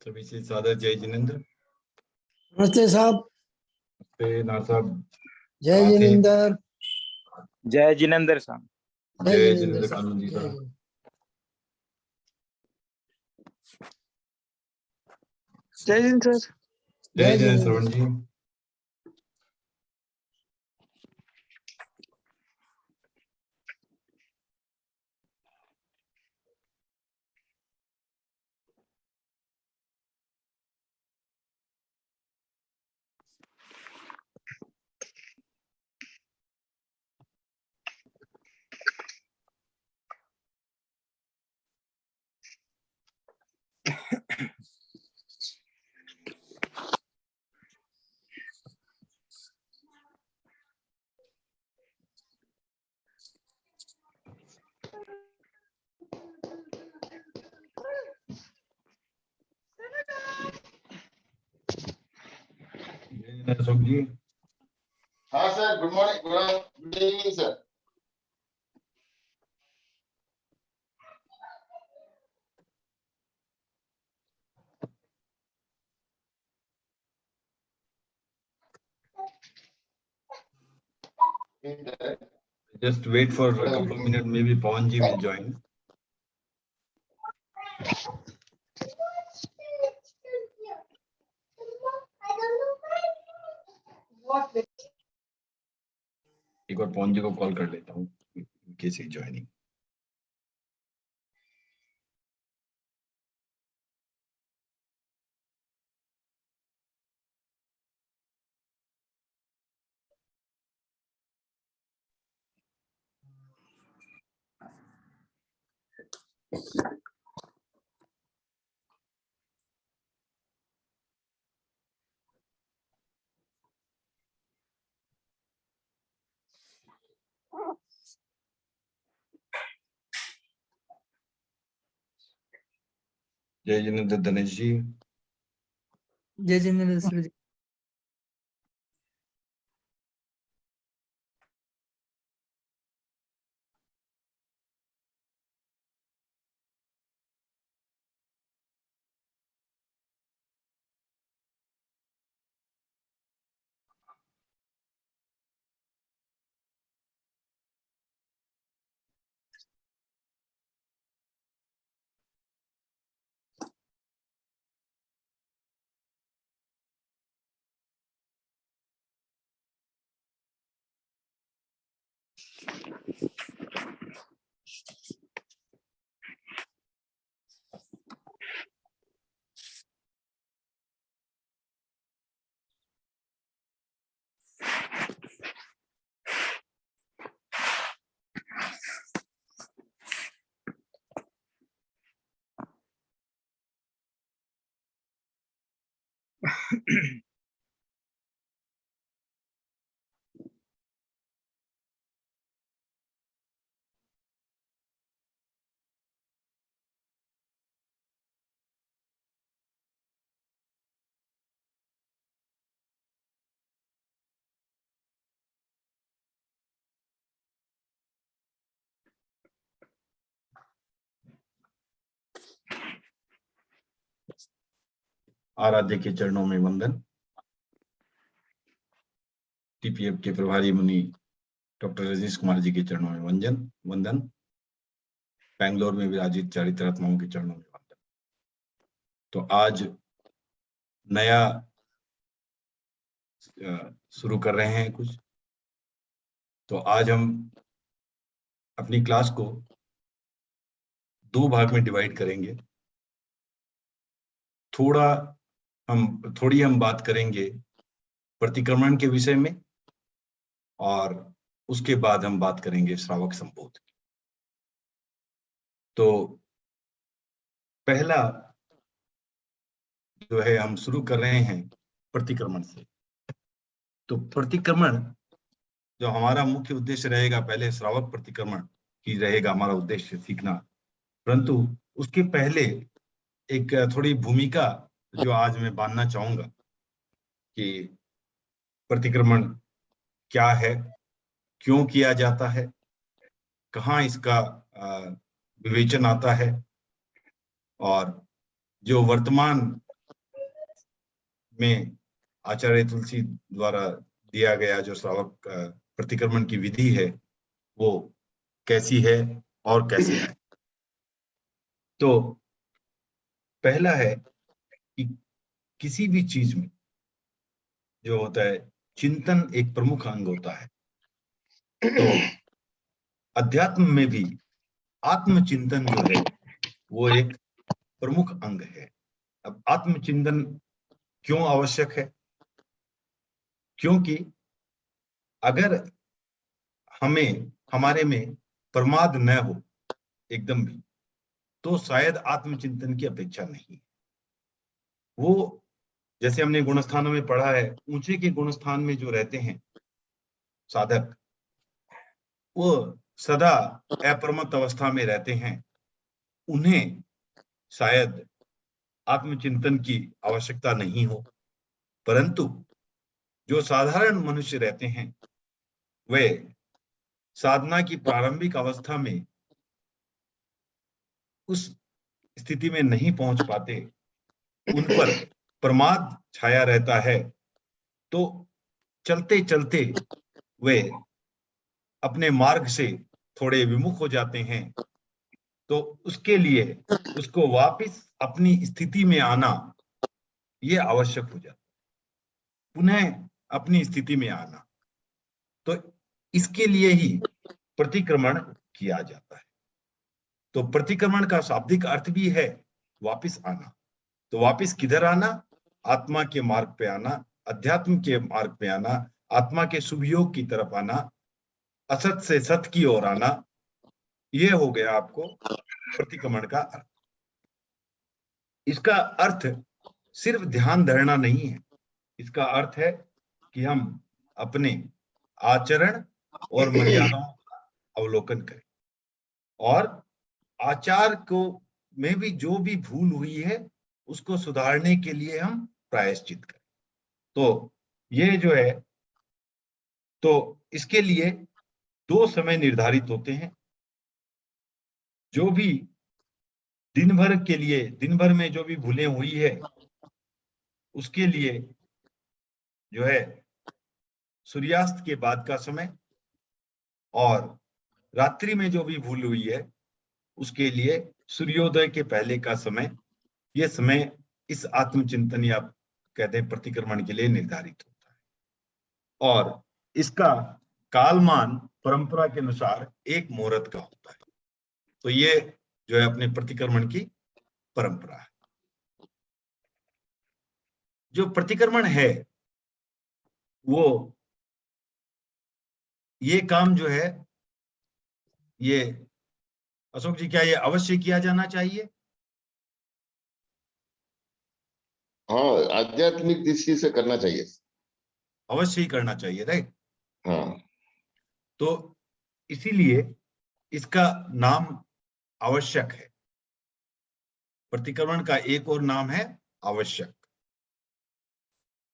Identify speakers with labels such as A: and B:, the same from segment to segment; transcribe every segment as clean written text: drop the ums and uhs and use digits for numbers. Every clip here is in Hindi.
A: सभी से सादर जय जिनेंद्र।
B: नमस्ते साहब।
A: नमस्ते नार साहब।
B: जय जिनेंद्र।
C: जय जिनेंद्र साहब।
A: जय जिनेंद्र कानून जी साहब।
D: जय जिनेंद्र सर।
A: जय जिनेंद्र श्रवण जी। अशोक जी।
E: हाँ sir, good morning, good evening sir.
A: Just wait for a couple of minutes, maybe Pawan ji will join. एक बार पवन जी को कॉल कर लेता हूँ, कैसे ज्वाइनिंग। जय जिनेंद्र दिनेश जी।
B: जय जिनेंद्र सर जी।
A: आराध्य के चरणों में वंदन। टीपीएफ के प्रभारी मुनि डॉक्टर रजनीश कुमार जी के चरणों में वंदन। बेंगलोर में विराजित चारित्रात्माओं के चरणों में वंदन। तो आज नया शुरू कर रहे हैं कुछ। तो आज हम अपनी क्लास को दो भाग में डिवाइड करेंगे। थोड़ी हम बात करेंगे प्रतिक्रमण के विषय में और उसके बाद हम बात करेंगे श्रावक संबोध की। तो पहला जो है हम शुरू कर रहे हैं प्रतिक्रमण से। तो प्रतिक्रमण जो हमारा मुख्य उद्देश्य रहेगा, पहले श्रावक प्रतिक्रमण ही रहेगा हमारा उद्देश्य सीखना, परंतु उसके पहले एक थोड़ी भूमिका जो आज मैं बांधना चाहूंगा कि प्रतिक्रमण क्या है, क्यों किया जाता है, कहाँ इसका विवेचन आता है, और जो वर्तमान में आचार्य तुलसी द्वारा दिया गया जो श्रावक प्रतिक्रमण की विधि है वो कैसी है और कैसे है। तो पहला है कि किसी भी चीज में जो होता है चिंतन एक प्रमुख अंग होता है। तो अध्यात्म में भी आत्मचिंतन जो है वो एक प्रमुख अंग है। अब आत्मचिंतन क्यों आवश्यक है? क्योंकि अगर हमारे में प्रमाद न हो एकदम भी, तो शायद आत्मचिंतन की अपेक्षा नहीं है। वो जैसे हमने गुणस्थानों में पढ़ा है, ऊंचे के गुणस्थान में जो रहते हैं साधक, वो सदा अप्रमत्त अवस्था में रहते हैं, उन्हें शायद आत्मचिंतन की आवश्यकता नहीं हो। परंतु जो साधारण मनुष्य रहते हैं वे साधना की प्रारंभिक अवस्था में उस स्थिति में नहीं पहुंच पाते, उन पर प्रमाद छाया रहता है, तो चलते चलते वे अपने मार्ग से थोड़े विमुख हो जाते हैं। तो उसके लिए उसको वापस अपनी स्थिति में आना ये आवश्यक हो जाता है, पुनः अपनी स्थिति में आना। तो इसके लिए ही प्रतिक्रमण किया जाता है। तो प्रतिक्रमण का शाब्दिक अर्थ भी है वापस आना। तो वापस किधर आना? आत्मा के मार्ग पे आना, अध्यात्म के मार्ग पे आना, आत्मा के शुभयोग की तरफ आना, असत से सत की ओर आना। ये हो गया आपको प्रतिक्रमण का अर्थ। इसका अर्थ सिर्फ ध्यान धरना नहीं है, इसका अर्थ है कि हम अपने आचरण और मर्यादाओं का अवलोकन करें और आचार को में भी जो भी भूल हुई है उसको सुधारने के लिए हम प्रायश्चित करें। तो ये जो है, तो इसके लिए 2 समय निर्धारित होते हैं। जो भी दिन भर में जो भी भूलें हुई है उसके लिए जो है सूर्यास्त के बाद का समय, और रात्रि में जो भी भूल हुई है उसके लिए सूर्योदय के पहले का समय। ये समय इस आत्मचिंतन या कहते हैं प्रतिक्रमण के लिए निर्धारित होता है। और इसका कालमान परंपरा के अनुसार 1 मुहूर्त का होता है। तो ये जो है अपने प्रतिक्रमण की परंपरा है। जो प्रतिक्रमण है वो ये काम जो है, ये अशोक जी क्या ये अवश्य किया जाना चाहिए?
E: हाँ, आध्यात्मिक दृष्टि से करना चाहिए।
A: अवश्य ही करना चाहिए, राइट?
E: हाँ,
A: तो इसीलिए इसका नाम आवश्यक है। प्रतिक्रमण का एक और नाम है आवश्यक।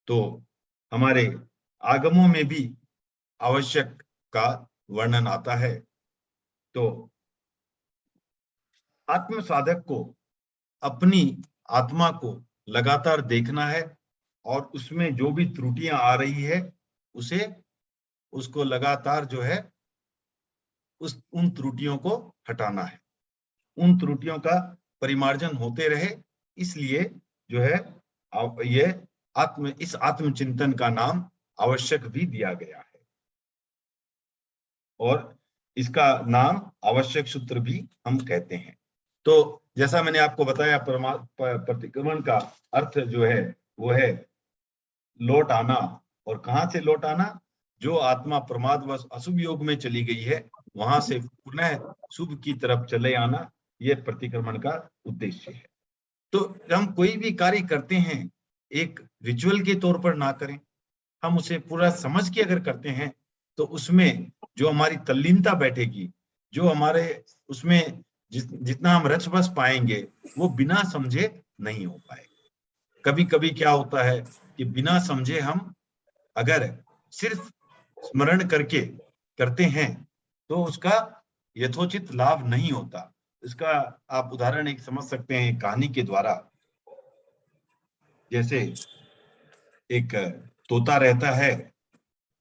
A: तो हमारे आगमों में भी आवश्यक का वर्णन आता है। तो आत्म साधक को अपनी आत्मा को लगातार देखना है और उसमें जो भी त्रुटियां आ रही है उसको लगातार जो है उन त्रुटियों को हटाना है, उन त्रुटियों का परिमार्जन होते रहे। इसलिए जो है ये इस आत्मचिंतन का नाम आवश्यक भी दिया गया है और इसका नाम आवश्यक सूत्र भी हम कहते हैं। तो जैसा मैंने आपको बताया, प्रतिक्रमण का अर्थ जो है वो है लौट आना। और कहां से लौट आना? जो आत्मा प्रमादवश अशुभ योग में चली गई है वहां से पुनः शुभ की तरफ चले आना, यह प्रतिक्रमण का उद्देश्य है। तो हम कोई भी कार्य करते हैं एक रिचुअल के तौर पर ना करें, हम उसे पूरा समझ के अगर करते हैं तो उसमें जो हमारी तल्लीनता बैठेगी, जो हमारे उसमें जितना हम रच बस पाएंगे वो बिना समझे नहीं हो पाएगा। कभी कभी क्या होता है कि बिना समझे हम अगर सिर्फ स्मरण करके करते हैं तो उसका यथोचित लाभ नहीं होता। इसका आप उदाहरण एक समझ सकते हैं कहानी के द्वारा। जैसे एक तोता रहता है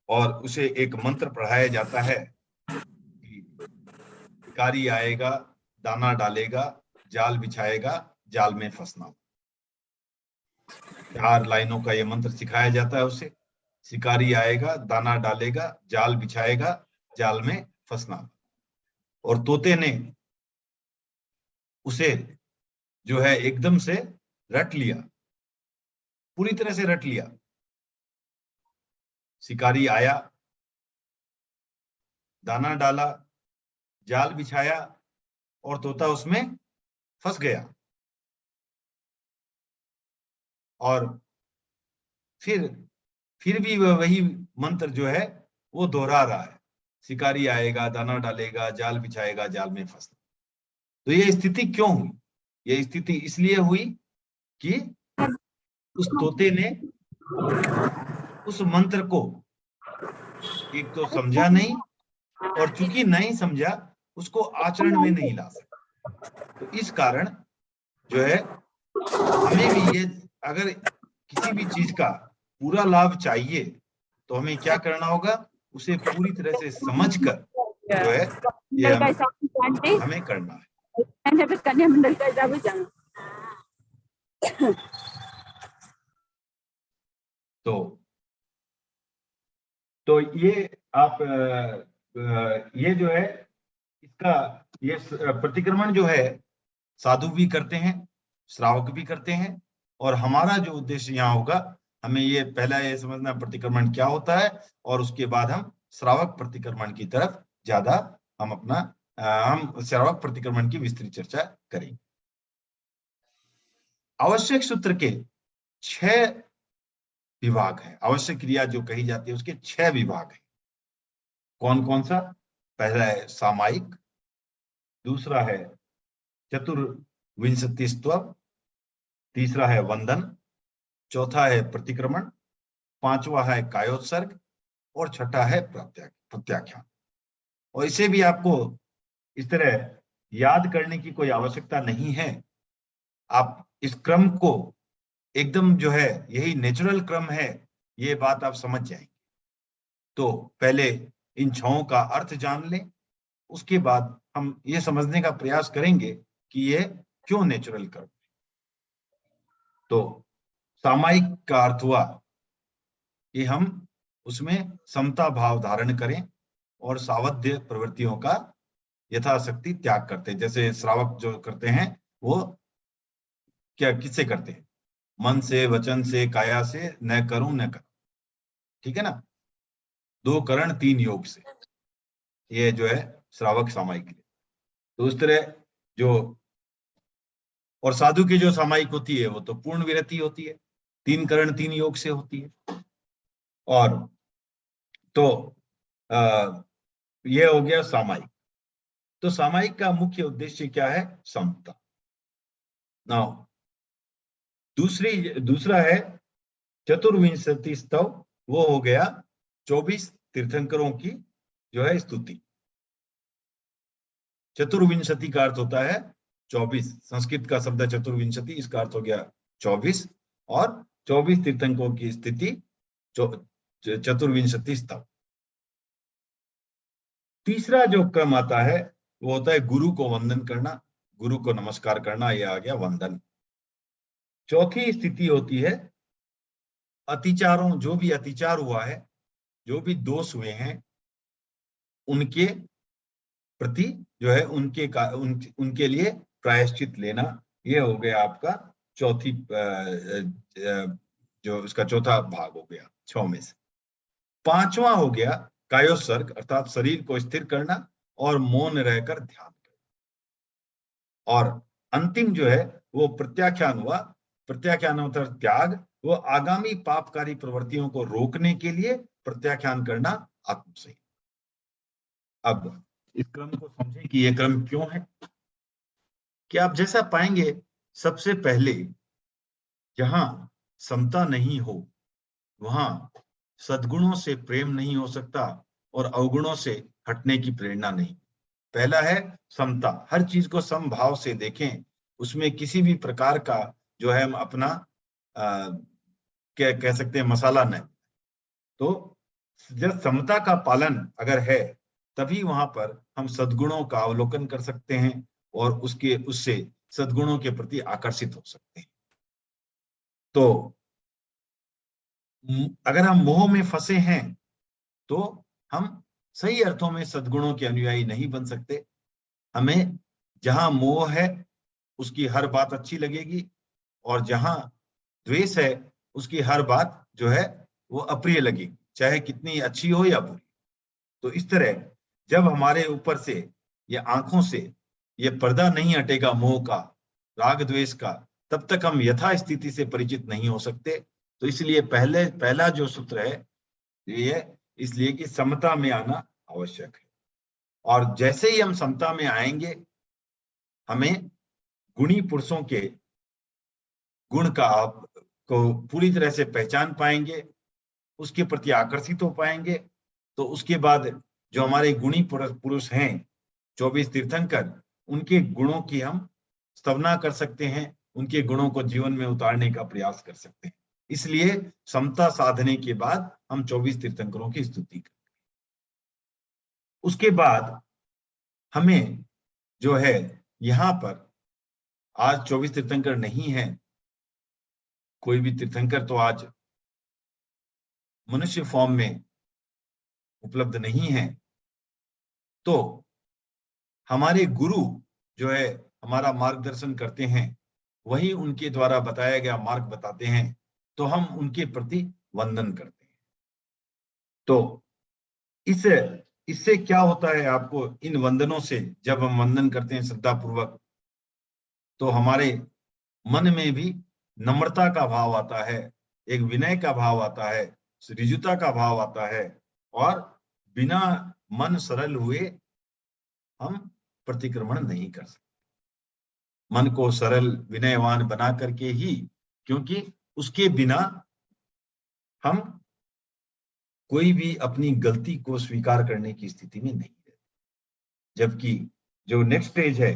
A: और उसे एक मंत्र पढ़ाया जाता है कि शिकारी आएगा, दाना डालेगा, जाल बिछाएगा, जाल में फंसना। 4 लाइनों का ये मंत्र सिखाया जाता है उसे। शिकारी आएगा, दाना डालेगा, जाल बिछाएगा, जाल में फंसना। और तोते ने उसे जो है एकदम से रट लिया, पूरी तरह से रट लिया। शिकारी आया, दाना डाला, जाल बिछाया और तोता उसमें फंस गया। और फिर भी वह वही मंत्र जो है वो दोहरा रहा है, शिकारी आएगा, दाना डालेगा, जाल बिछाएगा, जाल में फंसना। तो ये स्थिति क्यों हुई? ये स्थिति इसलिए हुई कि उस तोते ने उस मंत्र को एक तो समझा नहीं, और चूंकि नहीं समझा उसको आचरण में नहीं ला सका। तो इस कारण जो है हमें भी ये, अगर किसी भी चीज का पूरा लाभ चाहिए तो हमें क्या करना होगा, उसे पूरी तरह से समझकर जो है ये हमें करना है।
F: कन्या मंडल का हिसाब जाना।
A: तो ये आप ये जो है इसका ये प्रतिक्रमण जो है साधु भी करते हैं, श्रावक भी करते हैं। और हमारा जो उद्देश्य यहाँ होगा, हमें ये पहला ये समझना प्रतिक्रमण क्या होता है, और उसके बाद हम श्रावक प्रतिक्रमण की तरफ ज्यादा हम श्रावक प्रतिक्रमण की विस्तृत चर्चा करेंगे। आवश्यक सूत्र के 6 विभाग है। आवश्यक क्रिया जो कही जाती है उसके 6 विभाग है। कौन कौन सा? पहला है सामायिक, दूसरा है चतुर्विंशतिस्त्व, तीसरा है वंदन, चौथा है प्रतिक्रमण, पांचवा है कायोत्सर्ग और छठा है प्रत्याख्यान। और इसे भी आपको इस तरह याद करने की कोई आवश्यकता नहीं है। आप इस क्रम को एकदम जो है यही नेचुरल क्रम है, ये बात आप समझ जाएंगे। तो पहले इन 6 का अर्थ जान लें, उसके बाद हम ये समझने का प्रयास करेंगे कि ये क्यों नेचुरल क्रम। तो सामायिक का अर्थ हुआ कि हम उसमें समता भाव धारण करें और सावध्य प्रवृत्तियों का यथाशक्ति त्याग करते हैं। जैसे श्रावक जो करते हैं वो क्या किससे करते हैं? मन से, वचन से, काया से, न करूं न करूं, ठीक है ना। 2 करण 3 योग से, ये जो है श्रावक सामायिक। तो उस तरह जो, और साधु की जो सामायिक होती है वो तो पूर्ण विरति होती है, 3 करण 3 योग से होती है। और तो ये हो गया सामायिक। तो सामायिक का मुख्य उद्देश्य क्या है? समता। नाउ दूसरा है चतुर्विंशति स्तव, वो हो गया 24 तीर्थंकरों की जो है स्तुति। चतुर्विंशति का अर्थ होता है 24, संस्कृत का शब्द चतुर्विंशति, इसका अर्थ हो गया 24, और 24 तीर्थंकरों की स्थिति चतुर्विंशति स्तव। तीसरा जो क्रम आता है वो होता है गुरु को वंदन करना, गुरु को नमस्कार करना, यह आ गया वंदन। चौथी स्थिति होती है अतिचारों, जो भी अतिचार हुआ है, जो भी दोष हुए हैं, उनके प्रति जो है उनके लिए प्रायश्चित लेना। ये हो गया आपका चौथी जो इसका चौथा भाग हो गया 6 में से। 5वां हो गया कायोत्सर्ग, अर्थात शरीर को स्थिर करना और मौन रहकर ध्यान करना। और अंतिम जो है वो प्रत्याख्यान हुआ। प्रत्याख्यान मतलब त्याग, वो आगामी पापकारी प्रवृत्तियों को रोकने के लिए प्रत्याख्यान करना आत्मसंयम। अब इस क्रम को समझें कि यह क्रम क्यों है। कि आप जैसा पाएंगे, सबसे पहले जहां समता नहीं हो वहां सद्गुणों से प्रेम नहीं हो सकता और अवगुणों से हटने की प्रेरणा नहीं। पहला है समता, हर चीज को समभाव से देखें, उसमें किसी भी प्रकार का जो है हम अपना कह सकते हैं मसाला न। तो जब समता का पालन अगर है तभी वहां पर हम सद्गुणों का अवलोकन कर सकते हैं और उससे सद्गुणों के प्रति आकर्षित हो सकते हैं। तो अगर हम मोह में फंसे हैं तो हम सही अर्थों में सद्गुणों के अनुयायी नहीं बन सकते। हमें जहां मोह है उसकी हर बात अच्छी लगेगी और जहां द्वेष है उसकी हर बात जो है वो अप्रिय लगेगी, चाहे कितनी अच्छी हो या बुरी। तो इस तरह जब हमारे ऊपर से या आंखों से ये पर्दा नहीं हटेगा मोह का, राग द्वेष का, तब तक हम यथा स्थिति से परिचित नहीं हो सकते। तो इसलिए पहला जो सूत्र है ये इसलिए कि समता में आना आवश्यक है। और जैसे ही हम समता में आएंगे हमें गुणी पुरुषों के गुण को पूरी तरह से पहचान पाएंगे, उसके प्रति आकर्षित हो पाएंगे। तो उसके बाद जो हमारे गुणी पुरुष हैं 24 तीर्थंकर, उनके गुणों की हम स्तवना कर सकते हैं, उनके गुणों को जीवन में उतारने का प्रयास कर सकते हैं। इसलिए समता साधने के बाद हम 24 तीर्थंकरों की स्तुति करते हैं। उसके बाद हमें जो है यहाँ पर आज 24 तीर्थंकर नहीं है, कोई भी तीर्थंकर तो आज मनुष्य फॉर्म में उपलब्ध नहीं है। तो हमारे गुरु जो है हमारा मार्गदर्शन करते हैं, वही उनके द्वारा बताया गया मार्ग बताते हैं, तो हम उनके प्रति वंदन करते हैं। तो इससे क्या होता है, आपको इन वंदनों से जब हम वंदन करते हैं श्रद्धा पूर्वक, तो हमारे मन में भी नम्रता का भाव आता है, एक विनय का भाव आता है, ऋजुता का भाव आता है, और बिना मन सरल हुए हम प्रतिक्रमण नहीं कर सकते। मन को सरल विनयवान बना करके ही, क्योंकि उसके बिना हम कोई भी अपनी गलती को स्वीकार करने की स्थिति में नहीं रहते। जबकि जो नेक्स्ट स्टेज है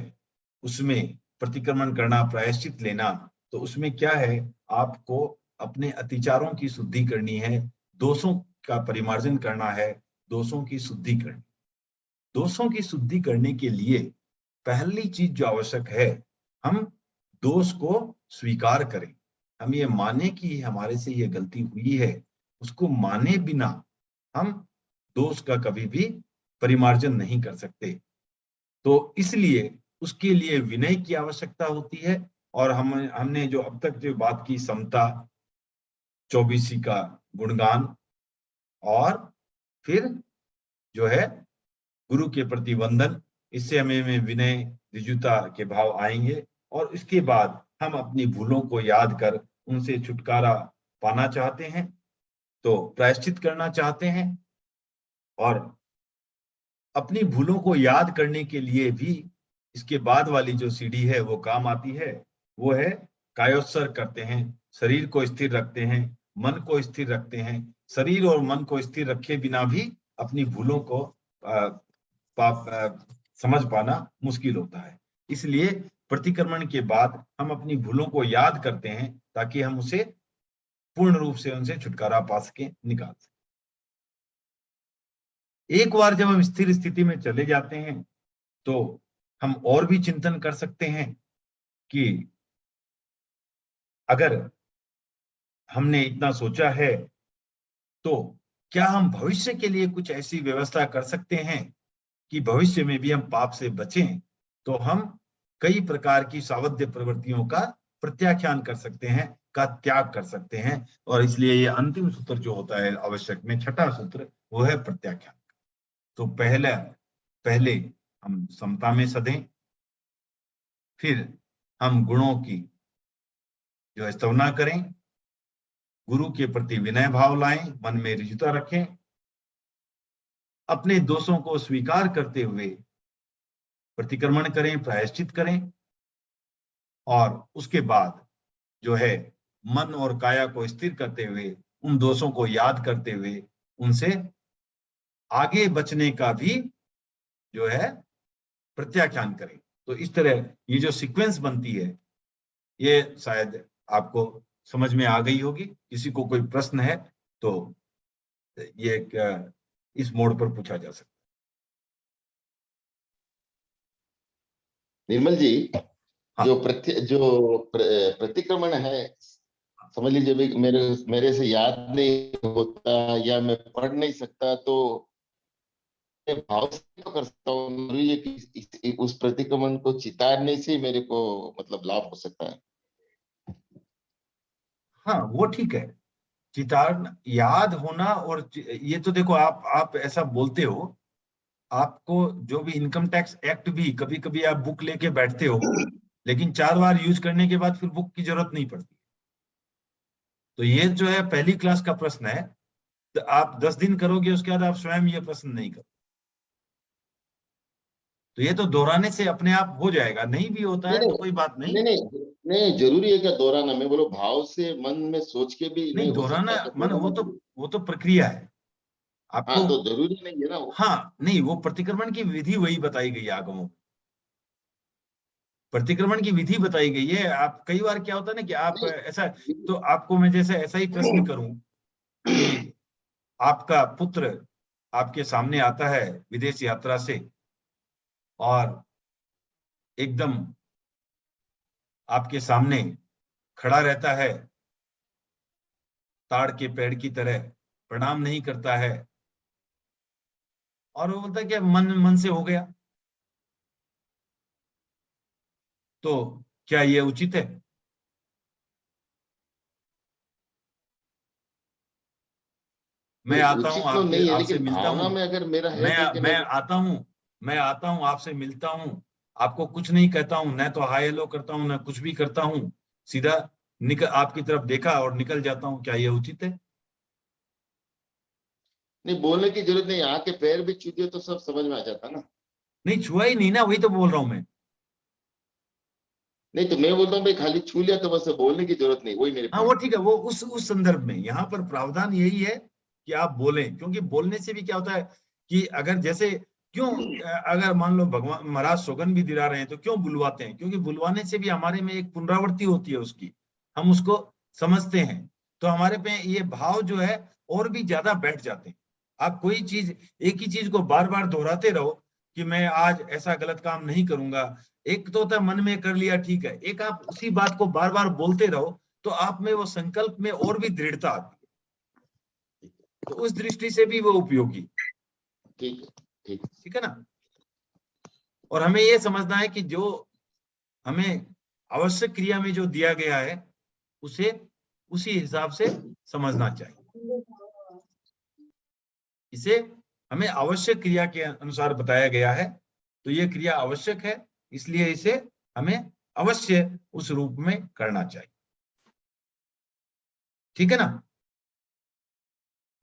A: उसमें प्रतिक्रमण करना, प्रायश्चित लेना, तो उसमें क्या है, आपको अपने अतिचारों की शुद्धि करनी है, दोषों का परिमार्जन करना है, दोषों की शुद्धि करनी। दोषों की शुद्धि करने के लिए पहली चीज जो आवश्यक है, हम दोष को स्वीकार करें, हम ये माने कि हमारे से ये गलती हुई है। उसको माने बिना हम दोष का कभी भी परिमार्जन नहीं कर सकते। तो इसलिए उसके लिए विनय की आवश्यकता होती है। और हमने जो अब तक जो बात की, समता, 24 का गुणगान, और फिर जो है गुरु के प्रति वंदन, इससे हमें विनय ऋजुता के भाव आएंगे। और इसके बाद हम अपनी भूलों को याद कर उनसे छुटकारा पाना चाहते हैं, तो प्रायश्चित करना चाहते हैं। और अपनी भूलों को याद करने के लिए भी इसके बाद वाली जो सीढ़ी है वो काम आती है, वो है कायोत्सर्ग करते हैं, शरीर को स्थिर रखते हैं, मन को स्थिर रखते हैं। शरीर और मन को स्थिर रखे बिना भी अपनी भूलों को समझ पाना मुश्किल होता है। इसलिए प्रतिक्रमण के बाद हम अपनी भूलों को याद करते हैं ताकि हम उसे पूर्ण रूप से उनसे छुटकारा पा सके, निकाल सके। एक बार जब हम स्थिर स्थिति में चले जाते हैं तो हम और भी चिंतन कर सकते हैं कि अगर हमने इतना सोचा है तो क्या हम भविष्य के लिए कुछ ऐसी व्यवस्था कर सकते हैं कि भविष्य में भी हम पाप से बचें। तो हम कई प्रकार की सावध्य प्रवृत्तियों का प्रत्याख्यान कर सकते हैं, का त्याग कर सकते हैं। और इसलिए ये अंतिम सूत्र जो होता है आवश्यक में, छठा सूत्र, वो है प्रत्याख्यान। तो पहले हम समता में सधें, फिर हम गुणों की जो स्तवना करें, गुरु के प्रति विनय भाव लाएं, मन में ऋजुता रखें, अपने दोषों को स्वीकार करते हुए प्रतिक्रमण करें, प्रायश्चित करें। और उसके बाद जो है मन और काया को स्थिर करते हुए, उन दोषों को याद करते हुए उनसे आगे बचने का भी जो है प्रत्याख्यान करें। तो इस तरह ये जो सीक्वेंस बनती है, ये शायद आपको समझ में आ गई होगी। किसी को कोई प्रश्न है तो ये इस मोड पर पूछा जा सकता
E: निर्मल जी,
A: हाँ।
E: प्रतिक्रमण है, समझ लीजिए भी मेरे से याद नहीं होता या मैं पढ़ नहीं सकता, तो मैं भाव से तो कर सकता हूँ। ये कि उस प्रतिक्रमण को चितारने से मेरे को मतलब लाभ हो सकता है।
A: हाँ वो ठीक है, चितार याद होना। और ये तो देखो, आप ऐसा बोलते हो, आपको जो भी इनकम टैक्स एक्ट भी कभी कभी आप बुक लेके बैठते हो, लेकिन 4 बार यूज करने के बाद फिर बुक की जरूरत नहीं पड़ती। तो ये जो है पहली क्लास का प्रश्न है, तो आप 10 दिन करोगे, उसके बाद आप स्वयं ये प्रश्न नहीं करो। तो ये तो दोहराने से अपने आप हो जाएगा, नहीं भी होता है तो कोई बात नहीं।
E: नहीं नहीं नहीं, जरूरी है क्या दोहराना? मैं बोलो भाव से मन में सोच के भी
A: नहीं,
E: नहीं हो
A: दोहराना
E: सकता, तो
A: मन वो तो प्रक्रिया है
E: हाँ,
A: आपको।
E: तो जरूरी नहीं है ना वो।
A: हाँ नहीं, वो प्रतिक्रमण की विधि वही बताई गई है आगमों में। प्रतिक्रमण की विधि बताई गई है। आप कई बार क्या होता है ना कि आप ऐसा, तो आपको मैं जैसे ऐसा ही प्रश्न करूं कि आपका पुत्र आपके सामने आता है विदेश यात्रा से, और एकदम आपके सामने खड़ा रहता है ताड़ के पेड़ की तरह, प्रणाम नहीं करता है, और वो बोलता है कि मन मन से हो गया, तो क्या ये उचित है? मैं आता हूं
E: उचित तो नहीं है,
A: आपसे
E: लेकिन
A: मिलता हूं,
E: भावना में अगर मेरा है कि
A: मैं आता हूं आपसे मिलता हूं, आपको कुछ नहीं कहता हूं, न तो हाय हेलो करता हूं, न कुछ भी करता हूं, सीधा निकल आपकी तरफ देखा और निकल जाता हूं, क्या ये उचित है?
E: नहीं, बोलने की जरूरत नहीं, आके पैर भी छू दिए तो सब समझ में आ जाता ना।
A: नहीं, छुआ ही नहीं ना, वही तो बोल रहा हूं मैं।
E: नहीं, तो मैं बोलता हूँ भाई खाली छू लिया तो बस, बोलने की जरूरत नहीं, वही मेरे
A: हाँ वो
E: पॉइंट।
A: ठीक है, वो उस संदर्भ में यहाँ पर प्रावधान यही है कि आप बोलें, क्योंकि बोलने से भी क्या होता है कि अगर जैसे क्यों, अगर मान लो भगवान महाराज सौगंध भी दिला रहे हैं तो क्यों बुलवाते हैं? क्योंकि बुलवाने से भी हमारे में एक पुनरावृत्ति होती है उसकी, हम उसको समझते हैं, तो हमारे पे ये भाव जो है और भी ज्यादा बैठ जाते हैं। आप कोई चीज, एक ही चीज को बार बार दोहराते रहो कि मैं आज ऐसा गलत काम नहीं करूंगा, एक तो होता है मन में कर लिया ठीक है, एक आप उसी बात को बार बार बोलते रहो तो आप में वो संकल्प में और भी दृढ़ता आती है, तो उस दृष्टि से भी वो उपयोगी।
E: ठीक है, ठीक है।
A: ठीक है ना? और हमें ये समझना है कि जो हमें आवश्यक क्रिया में जो दिया गया है उसे उसी हिसाब से समझना चाहिए। इसे हमें आवश्यक क्रिया के अनुसार बताया गया है, तो ये क्रिया आवश्यक है, इसलिए इसे हमें अवश्य उस रूप में करना चाहिए। ठीक है ना?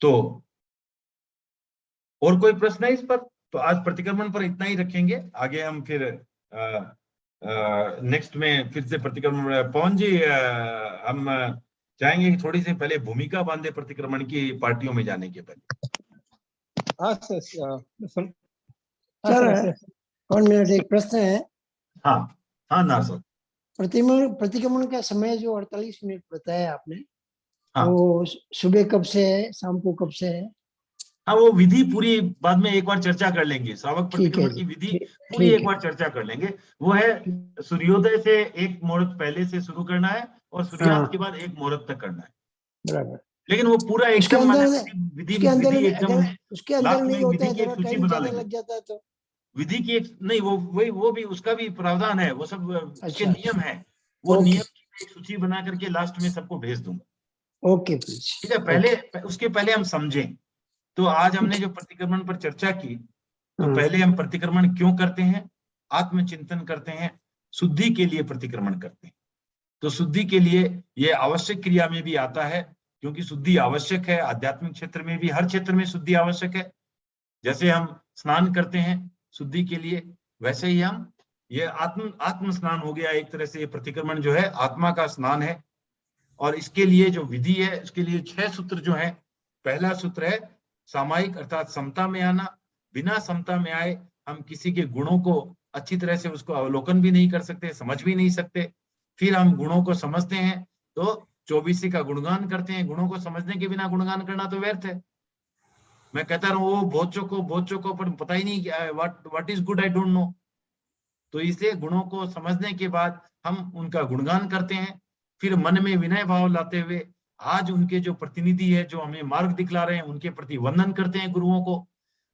A: तो और कोई प्रश्न है इस पर? तो आज प्रतिक्रमण पर इतना ही रखेंगे, आगे हम फिर नेक्स्ट में फिर से प्रतिक्रमण। पवन जी, हम चाहेंगे कि थोड़ी सी पहले भूमिका बांधे प्रतिक्रमण की पार्टियों में जाने के पहले।
B: हाँ सर, सर 1 मिनट, एक प्रश्न है।
A: हाँ हाँ ना सर।
B: प्रतिक्रमण का समय जो 48 मिनट बताया आपने,
A: हाँ
B: वो सुबह कब से है, शाम को कब से है?
A: हाँ, वो विधि पूरी बाद में एक बार चर्चा कर लेंगे, श्रावक
B: ठीक है
A: प्रतिक्रमण
B: जी,
A: की विधि पूरी
B: ठीक
A: एक बार चर्चा कर लेंगे। वो है सूर्योदय से 1 मुहूर्त पहले से शुरू करना है और सूर्यास्त के
B: हाँ
A: बाद 1 मुहूर्त तक करना है,
B: बराबर।
A: लेकिन वो पूरा
B: उसके
A: एकदम
B: अंदर,
A: विधि
B: उसके अंदर
A: विधि एकदम
B: अगर उसके अंदर
A: लास्ट में
B: नहीं होता
A: विधि
B: है,
A: की एक
B: थोड़ा
A: सूची
B: टाइम
A: बना
B: ज्यादा
A: लेंगे।
B: लग जाता है तो?
A: विधि की एक नहीं, वो भी उसका भी प्रावधान है, वो सब उसके
B: अच्छा,
A: नियम है, वो
B: ओके
A: नियम की मैं एक सूची बना करके लास्ट में सबको भेज दूंगा।
B: Okay please.
A: ठीक है, पहले उसके पहले हम समझें। तो आज हमने जो प्रतिक्रमण पर चर्चा की, तो पहले हम प्रतिक्रमण क्यों करते हैं, आत्मचिंतन करते हैं, शुद्धि के लिए प्रतिक्रमण करते हैं। तो शुद्धि के लिए ये आवश्यक क्रिया में भी आता है, क्योंकि शुद्धि आवश्यक है, आध्यात्मिक क्षेत्र में भी, हर क्षेत्र में शुद्धि आवश्यक है। जैसे हम स्नान करते हैं शुद्धि के लिए, वैसे ही हम ये आत्म स्नान हो गया एक तरह से। ये प्रतिक्रमण जो है आत्मा का स्नान है, और इसके लिए जो विधि है, उसके लिए 6 सूत्र जो है। पहला सूत्र है सामायिक, अर्थात समता में आना। बिना समता में आए हम किसी के गुणों को अच्छी तरह से उसको अवलोकन भी नहीं कर सकते, समझ भी नहीं सकते। फिर हम गुणों को समझते हैं तो 24 का गुणगान करते हैं। गुणों को समझने के बिना गुणगान करना तो व्यर्थ है। मैं कहता रहूं वो बहुत चौको पर पता ही नहीं क्या है, what is good, I don't know. तो इसलिए गुणों को समझने के बाद हम उनका गुणगान करते हैं, फिर मन में विनय भाव लाते हुए आज उनके जो प्रतिनिधि है, जो हमें मार्ग दिखला रहे हैं, उनके प्रति वंदन करते हैं गुरुओं को।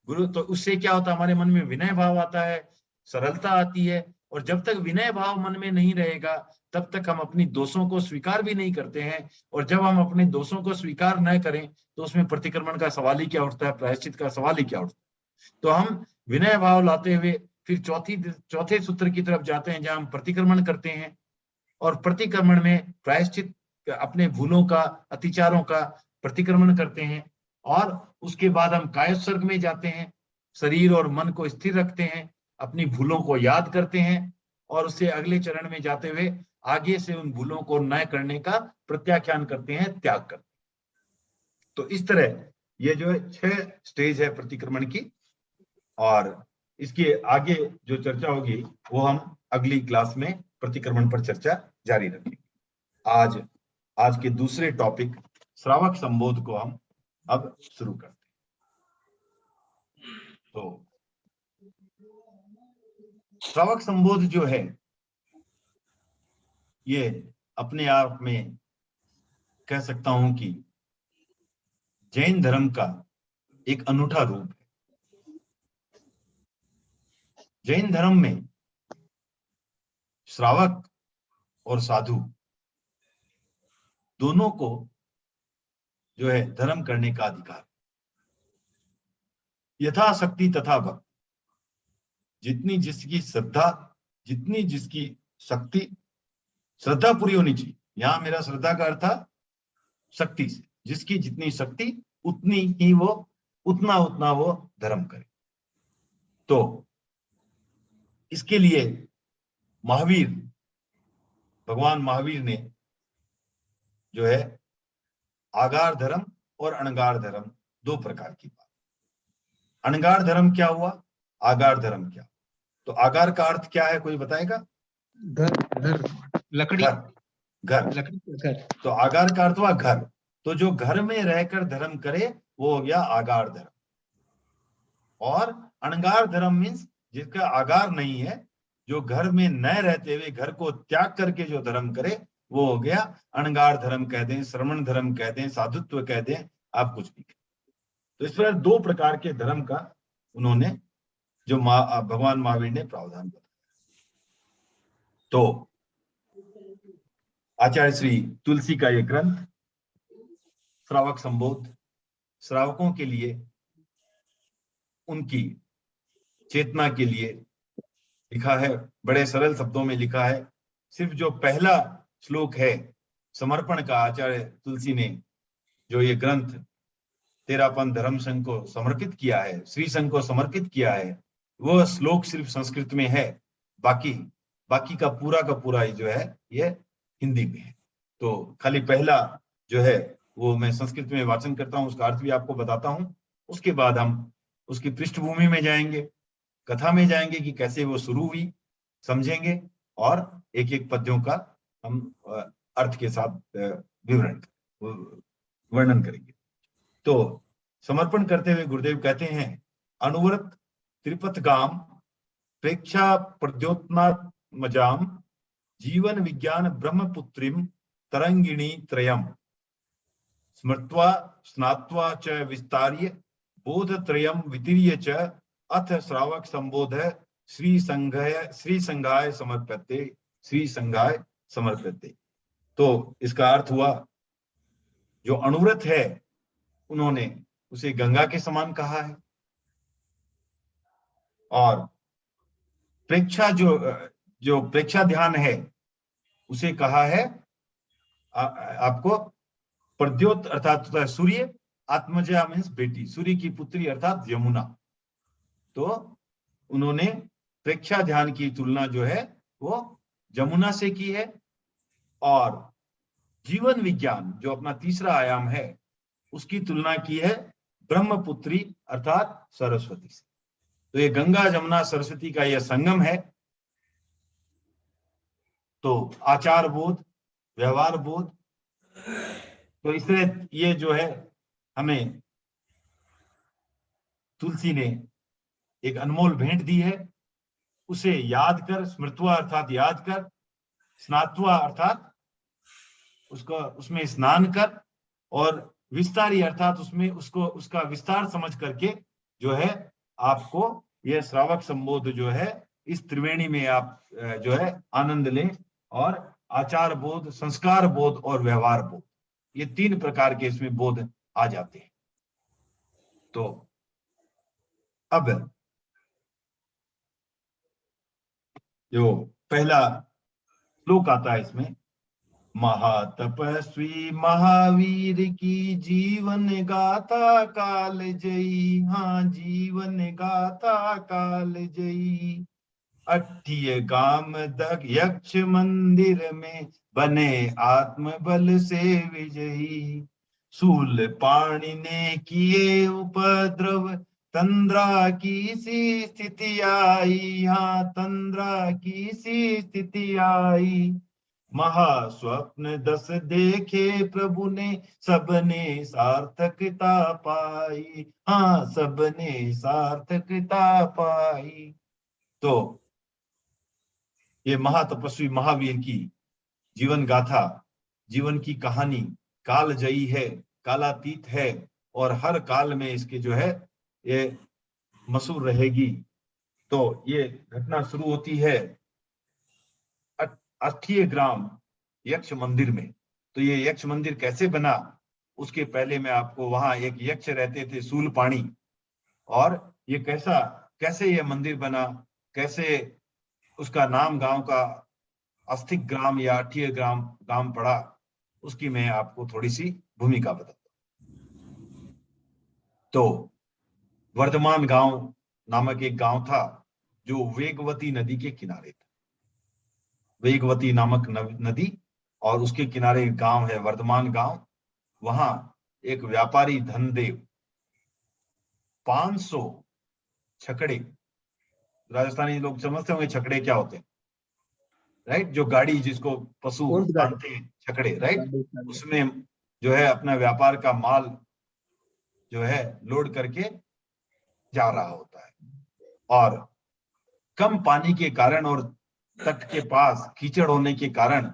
A: गुरु तो उससे क्या होता है, हमारे मन में विनय भाव आता है, सरलता आती है। और जब तक विनय भाव मन में नहीं रहेगा तब तक हम अपनी दोषों को स्वीकार भी नहीं करते हैं। और जब हम अपने दोषों को स्वीकार न करें तो उसमें प्रतिक्रमण का सवाल ही क्या उठता है, प्रायश्चित का सवाल ही क्या उठता है। तो हम विनय भाव लाते हुए फिर चौथे सूत्र की तरफ जाते हैं, जहां हम प्रतिक्रमण करते हैं। और प्रतिक्रमण में प्रायश्चित अपने भूलों का, अतिचारों का प्रतिक्रमण करते हैं। और उसके बाद हम कायोत्सर्ग में जाते हैं, शरीर और मन को स्थिर रखते हैं, अपनी भूलों को याद करते हैं, और उससे अगले चरण में जाते हुए आगे से उन भूलों को न करने का प्रत्याख्यान करते हैं, त्याग करते हैं। तो इस तरह ये जो 6 स्टेज है प्रतिक्रमण की, और इसके आगे जो चर्चा होगी वो हम अगली क्लास में प्रतिक्रमण पर चर्चा जारी रखेंगे। आज के दूसरे टॉपिक श्रावक संबोध को हम अब शुरू करते हैं। तो श्रावक संबोध जो है ये अपने आप में कह सकता हूं कि जैन धर्म का एक अनूठा रूप है। जैन धर्म में श्रावक और साधु दोनों को जो है धर्म करने का अधिकार, यथाशक्ति तथा भक्ति, जितनी जिसकी श्रद्धा, जितनी जिसकी शक्ति, श्रद्धा पूरी होनी चाहिए। यहां मेरा श्रद्धा का अर्थ था शक्ति से, जिसकी जितनी शक्ति उतनी ही वो उतना वो धर्म करे। तो इसके लिए भगवान महावीर ने जो है आगार धर्म और अणगार धर्म 2 प्रकार की बात। अणगार धर्म क्या हुआ, आगार धर्म क्या? तो आगार का अर्थ क्या है, कोई बताएगा?
B: घर, लकड़ी,
A: घर।
B: घर।
A: तो आगार का अर्थ हुआ घर। तो जो घर में रहकर धर्म करे वो हो गया आगार धर्म। और अणगार धर्म मीन्स जिसका आगार नहीं है, जो घर में न रहते हुए घर को त्याग करके जो धर्म करे वो हो गया अणगार धर्म कह दें, श्रमण धर्म कह दें, साधुत्व कह दें, आप कुछ भी कहें। तो इस पर 2 प्रकार के धर्म का उन्होंने जो भगवान महावीर ने प्रावधान बताया। तो आचार्य श्री तुलसी का ये ग्रंथ श्रावक संबोध श्रावकों के लिए, उनकी चेतना के लिए लिखा है। बड़े सरल शब्दों में लिखा है। सिर्फ जो पहला श्लोक है समर्पण का, आचार्य तुलसी ने जो ये ग्रंथ तेरापन धर्म संघ को समर्पित किया है, श्री संघ को समर्पित किया है, वो श्लोक सिर्फ संस्कृत में है। बाकी का पूरा जो है ये हिंदी में है। तो खाली पहला जो है वो मैं संस्कृत में वाचन करता हूँ, उसका अर्थ भी आपको बताता हूँ। उसके बाद हम उसकी पृष्ठभूमि में जाएंगे, कथा में जाएंगे कि कैसे वो शुरू हुई, समझेंगे, और एक एक पद्यों का हम अर्थ के साथ वर्णन करेंगे। तो समर्पण करते हुए गुरुदेव कहते हैं, अनुव्रत त्रिपथ गाम प्रेक्षा प्रद्योत्नात्मजाम जीवन विज्ञान ब्रह्मपुत्रीम तरंगिणी त्रयम स्मृत्वा स्नात्वा च विस्तार्य बोध त्रयम वितीर्य च अथ श्रावक संबोध श्री संघाय समर्प्यते। तो इसका अर्थ हुआ, जो अनुव्रत है उन्होंने उसे गंगा के समान कहा है, और प्रेक्षा जो प्रेक्षा ध्यान है उसे कहा है आपको प्रद्योत अर्थात सूर्य, आत्मजा मीन्स बेटी, सूर्य की पुत्री अर्थात यमुना। तो उन्होंने प्रेक्षा ध्यान की तुलना जो है वो यमुना से की है, और जीवन विज्ञान जो अपना तीसरा आयाम है उसकी तुलना की है ब्रह्मपुत्री अर्थात सरस्वती से। तो ये गंगा जमुना सरस्वती का यह संगम है। तो आचार बोध, व्यवहार बोध तो इसलिए ये जो है हमें तुलसी ने एक अनमोल भेंट दी है, उसे याद कर, स्मृत्वा अर्थात याद कर, स्नात्वा अर्थात उसको उसमें स्नान कर, और विस्तारी अर्थात उसमें उसको उसका विस्तार समझ करके जो है आपको यह श्रावक संबोध जो है इस त्रिवेणी में आप जो है आनंद लें, और आचार बोध, संस्कार बोध और व्यवहार बोध, ये 3 प्रकार के इसमें बोध आ जाते हैं। तो अब जो पहला श्लोक आता है इसमें, महातपस्वी महावीर की जीवन गाथा काल जयी, हाँ जीवन गाथा काल जयी। 8 गाम दग यक्ष मंदिर में बने आत्म बल से विजयी। शूल पाणि ने किए उपद्रव, तंद्रा की सी स्थिति आई, हाँ तंद्रा की सी स्थिति आई। महास्वप्न 10 देखे प्रभु ने, सबने सार्थकता पाई, हाँ सबने सार्थकता पाई। तो ये महातपस्वी महावीर की जीवन गाथा, जीवन की कहानी कालजयी है, कालातीत है, और हर काल में इसके जो है ये मशहूर रहेगी। तो ये घटना शुरू होती है 8 ग्राम यक्ष मंदिर में। तो ये यक्ष मंदिर कैसे बना, उसके पहले मैं आपको, वहां एक यक्ष रहते थे शूलपाणी, और ये कैसे ये मंदिर बना, कैसे उसका नाम गांव का अस्थिक ग्राम या 8 ग्राम गांव पड़ा, उसकी मैं आपको थोड़ी सी भूमिका बताता हूं। तो वर्धमान गांव नामक एक गांव था जो वेगवती नदी के किनारे था। वेगवती नामक नदी और उसके किनारे एक गांव है वर्धमान गांव। वहां एक व्यापारी धनदेव 500 छकड़े, राजस्थानी लोग समझते होंगे छकड़े क्या होते हैं, राइट, जो गाड़ी जिसको पशु बांधते हैं, छकड़े, राइट, उसमें जो है अपना व्यापार का माल जो है लोड करके जा रहा होता है, और कम पानी के कारण और तट के पास कीचड़ होने के कारण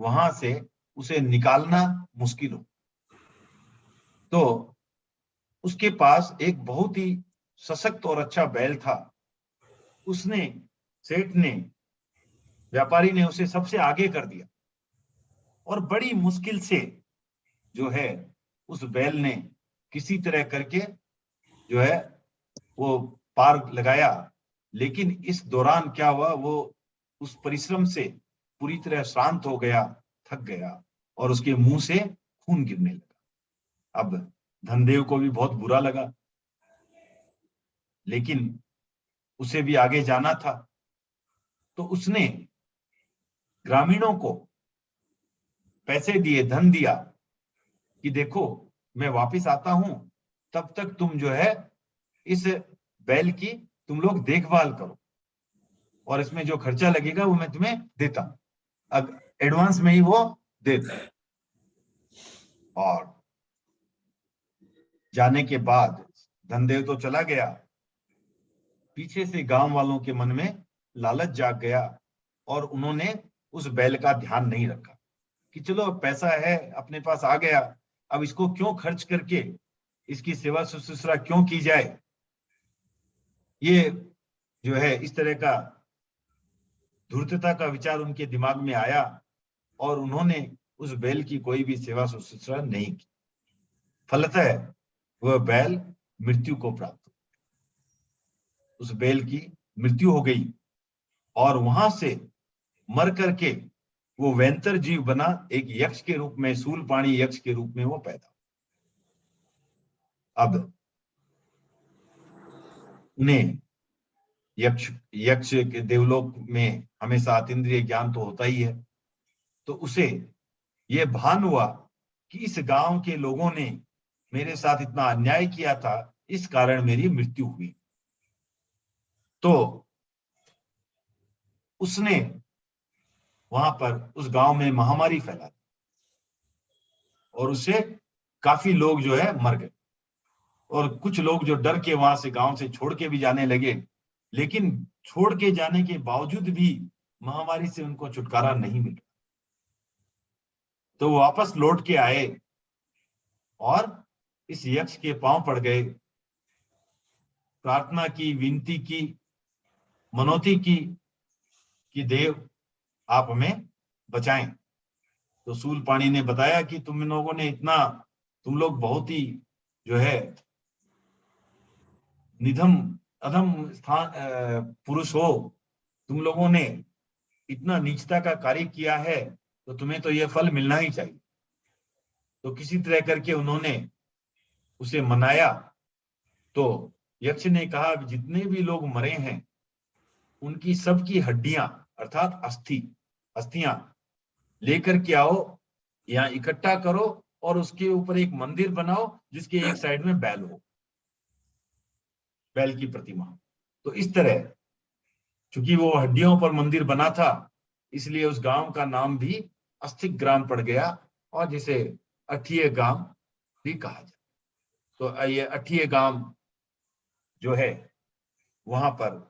A: वहां से उसे निकालना मुश्किल हो। तो उसके पास एक बहुत ही सशक्त और अच्छा बैल था। उसने, सेठ ने, व्यापारी ने उसे सबसे आगे कर दिया, और बड़ी मुश्किल से जो है उस बैल ने किसी तरह करके जो है वो पार लगाया। लेकिन इस दौरान क्या हुआ, वो उस परिश्रम से पूरी तरह शांत हो गया, थक गया, और उसके मुंह से खून गिरने लगा। अब धनदेव को भी बहुत बुरा लगा, लेकिन उसे भी आगे जाना था। तो उसने ग्रामीणों को पैसे दिए, धन दिया कि देखो मैं वापस आता हूं, तब तक तुम जो है इस बैल की तुम लोग देखभाल करो, और इसमें जो खर्चा लगेगा वो मैं तुम्हें देता हूं। अब एडवांस में ही वो देता। और जाने के बाद धनदेव तो चला गया, पीछे से गांव वालों के मन में लालच जाग गया, और उन्होंने उस बैल का ध्यान नहीं रखा कि चलो पैसा है अपने पास आ गया, अब इसको क्यों खर्च करके इसकी सेवा शुश्रूषा क्यों की जाए। ये जो है इस तरह का धूर्तता का विचार उनके दिमाग में आया, और उन्होंने उस बैल की कोई भी सेवा शुश्रूषा नहीं की। फलतः वह बैल मृत्यु को प्राप्त हो, उस बैल की मृत्यु हो गई, और वहां से मर करके वो वैंतर जीव बना, एक यक्ष के रूप में, शूलपाणी यक्ष के रूप में वो पैदा। अब उन्हें यक्ष के देवलोक में हमेशा अतीन्द्रिय ज्ञान तो होता ही है। तो उसे ये भान हुआ कि इस गांव के लोगों ने मेरे साथ इतना अन्याय किया था, इस कारण मेरी मृत्यु हुई। तो उसने वहां पर उस गांव में महामारी फैला, और उससे काफी लोग जो है मर गए, और कुछ लोग जो डर के वहां से गांव से छोड़ के भी जाने लगे, लेकिन छोड़ के जाने के बावजूद भी महामारी से उनको छुटकारा नहीं मिला। तो वो वापस लौट के आए और इस यक्ष के पांव पड़ गए, प्रार्थना की, विनती की, मनौती की कि देव आप हमें बचाएं। तो शूलपाणी ने बताया कि तुम लोगों ने तुम लोग बहुत ही जो है निधम अधम स्थान पुरुष हो, तुम लोगों ने इतना नीचता का कार्य किया है, तो तुम्हें तो यह फल मिलना ही चाहिए। तो किसी तरह करके उन्होंने उसे मनाया। तो यक्ष ने कहा जितने भी लोग मरे हैं उनकी सबकी हड्डियां अर्थात अस्थियां लेकर के आओ, यहाँ इकट्ठा करो और उसके ऊपर एक मंदिर बनाओ जिसके एक साइड में बैल हो, बैल की प्रतिमा। तो इस तरह चूंकि वो हड्डियों पर मंदिर बना था, इसलिए उस गांव का नाम भी अस्थिक ग्राम पड़ गया, और जिसे अठिये गांव भी कहा जाए। तो ये अठिये गांव जो है वहां पर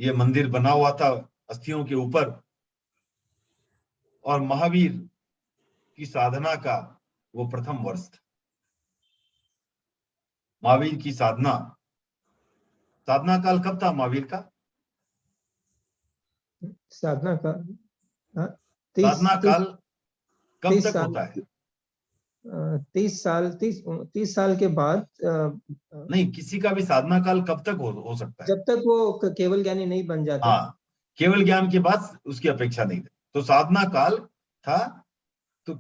A: ये मंदिर बना हुआ था अस्थियों के ऊपर, और महावीर की साधना का वो प्रथम वर्ष था। महावीर की साधना काल कब था महावीर का?
F: साधना का
A: साधना काल कब तक होता है?
F: 30 साल के बाद।
A: नहीं, किसी का भी साधना काल कब तक हो सकता है?
F: जब तक वो केवल ज्ञानी नहीं बन जाते।
A: हाँ, केवल ज्ञान के बाद उसकी अपेक्षा नहीं थी। तो साधना काल था, तो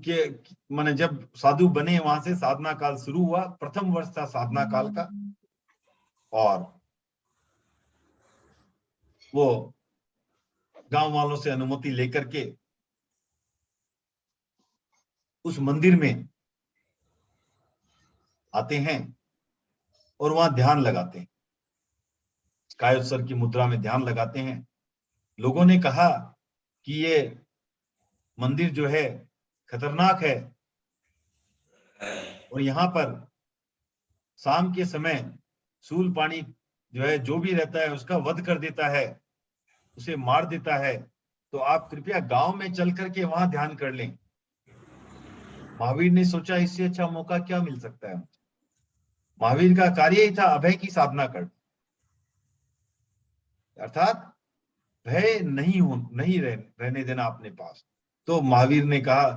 A: माने जब साधु बने वहां से साधना काल शुरू हुआ, प्रथम वर्ष था साधना काल का। और वो गांव वालों से अनुमति लेकर के उस मंदिर में आते हैं और वहां ध्यान लगाते हैं, कायोत्सर्ग की मुद्रा में ध्यान लगाते हैं। लोगों ने कहा कि ये मंदिर जो है खतरनाक है, और यहाँ पर शाम के समय शूलपाणी जो है जो भी रहता है उसका वध कर देता है, उसे मार देता है। तो आप कृपया गांव में चल करके वहां ध्यान कर लें। महावीर ने सोचा इससे अच्छा मौका क्या मिल सकता है। महावीर का कार्य ही था अभय की साधना करना, अर्थात भय नहीं रहने देना अपने पास। तो महावीर ने कहा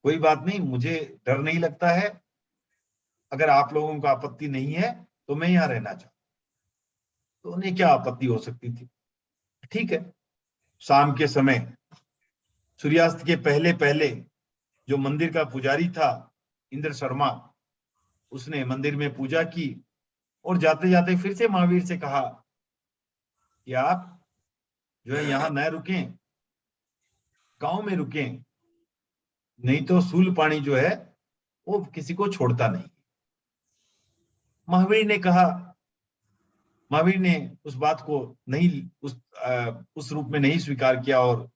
A: कोई बात नहीं, मुझे डर नहीं लगता है, अगर आप लोगों को आपत्ति नहीं है तो मैं यहाँ रहना चाहता। तो उन्हें क्या आपत्ति हो सकती थी? ठीक है। शाम के समय सूर्यास्त के पहले पहले जो मंदिर का पुजारी था इंद्र शर्मा, उसने मंदिर में पूजा की और जाते जाते फिर से महावीर से कहा कि आप जो है यहाँ न रुकें, गांव में रुकें, नहीं तो शूलपाणी जो है वो किसी को छोड़ता नहीं। महावीर ने उस बात को नहीं उस रूप में नहीं स्वीकार किया, और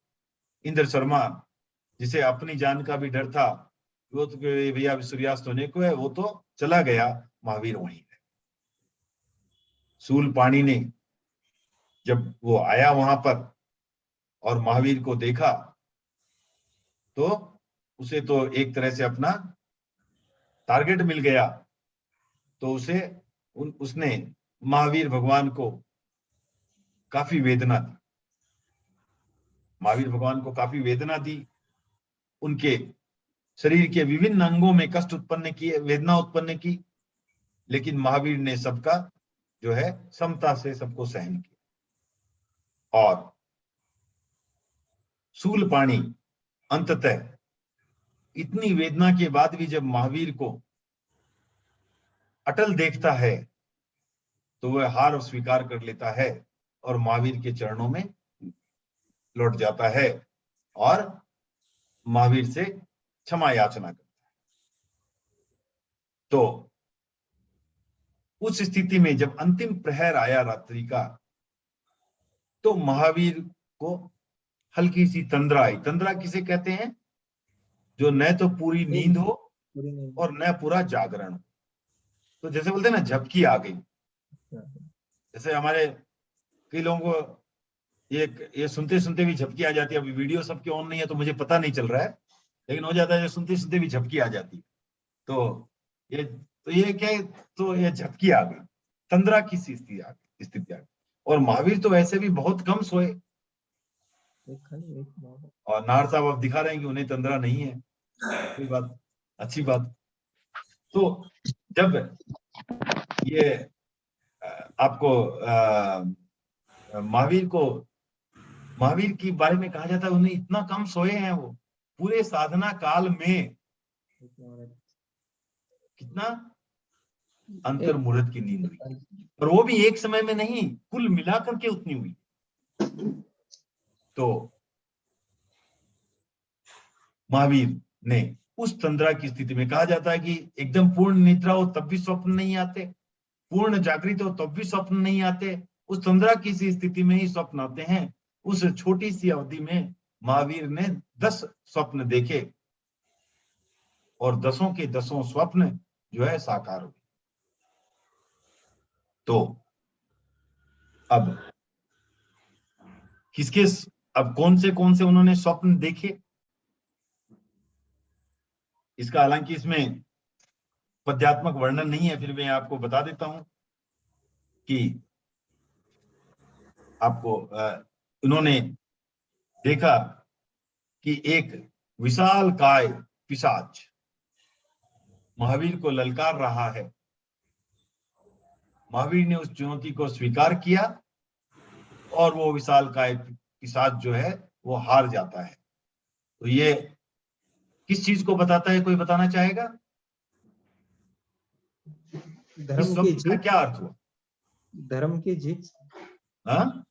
A: इंद्र शर्मा जिसे अपनी जान का भी डर था, वो तो भैया सूर्यास्त होने को है, वो तो चला गया, महावीर वहीं है। शूलपाणी ने जब वो आया वहां पर और महावीर को देखा, तो उसे तो एक तरह से अपना टारगेट मिल गया। तो उसने महावीर भगवान को काफी वेदना दी, महावीर भगवान को काफी वेदना दी। उनके शरीर के विभिन्न अंगों में कष्ट उत्पन्न किए, वेदना उत्पन्न की, लेकिन महावीर ने सबका जो है समता से सबको सहन किया। और शूलपाणी अंततः इतनी वेदना के बाद भी जब महावीर को अटल देखता है तो वह हार स्वीकार कर लेता है और महावीर के चरणों में लौट जाता है और महावीर से क्षमा याचना करता है। तो उस स्थिति में जब अंतिम प्रहर आया रात्रि का, तो महावीर को हल्की सी तंद्रा आई। तंद्रा किसे कहते हैं? जो न तो पूरी नींद हो
F: पूरी नींद।
A: और न पूरा जागरण। तो जैसे बोलते हैं ना झपकी आ गई, जैसे हमारे कई लोगों को ये सुनते सुनते भी झपकी आ जाती है। अभी वीडियो सबके ऑन नहीं है तो मुझे पता नहीं चल रहा है, लेकिन हो जाता है सुनते सुनते भी झपकी आ जाती है। तो ये क्या है, तो ये झपकी आ गई, तंद्रा की स्थिति आ गई। और महावीर तो वैसे भी बहुत कम सोए, और नार साहब अब दिखा रहे हैं कि उन्हें तंद्रा नहीं है। कोई बात, अच्छी बात। तो जब ये आपको महावीर की बारे में कहा जाता है उन्हें इतना कम सोए हैं, वो पूरे साधना काल में कितना अंतर्मुहूर्त की नींद हुई, और वो भी एक समय में नहीं, कुल मिलाकर के उतनी हुई। तो महावीर ने उस तंद्रा की स्थिति में, कहा जाता है कि एकदम पूर्ण निद्रा हो तब भी स्वप्न नहीं आते, पूर्ण जागृत हो तब भी स्वप्न नहीं आते, उस तंद्रा की सी स्थिति में ही स्वप्न आते हैं। उस छोटी सी अवधि में महावीर ने 10 स्वप्न देखे, और 10 के 10 स्वप्न जो है साकार हुए। तो अब अब कौन से उन्होंने स्वप्न देखे, इसका हालांकि इसमें पद्यात्मक वर्णन नहीं है, फिर मैं आपको बता देता हूं कि आपको उन्होंने देखा कि एक विशाल काय पिशाच महावीर को ललकार रहा है। महावीर ने उस चुनौती को स्वीकार किया, और वो विशाल काय पिशाच जो है वो हार जाता है। तो ये किस चीज को बताता है, कोई बताना चाहेगा? इस
F: धर्म की
A: शब्द का
F: जीत।
A: क्या अर्थ हुआ?
F: धर्म की जीत।
A: हाँ,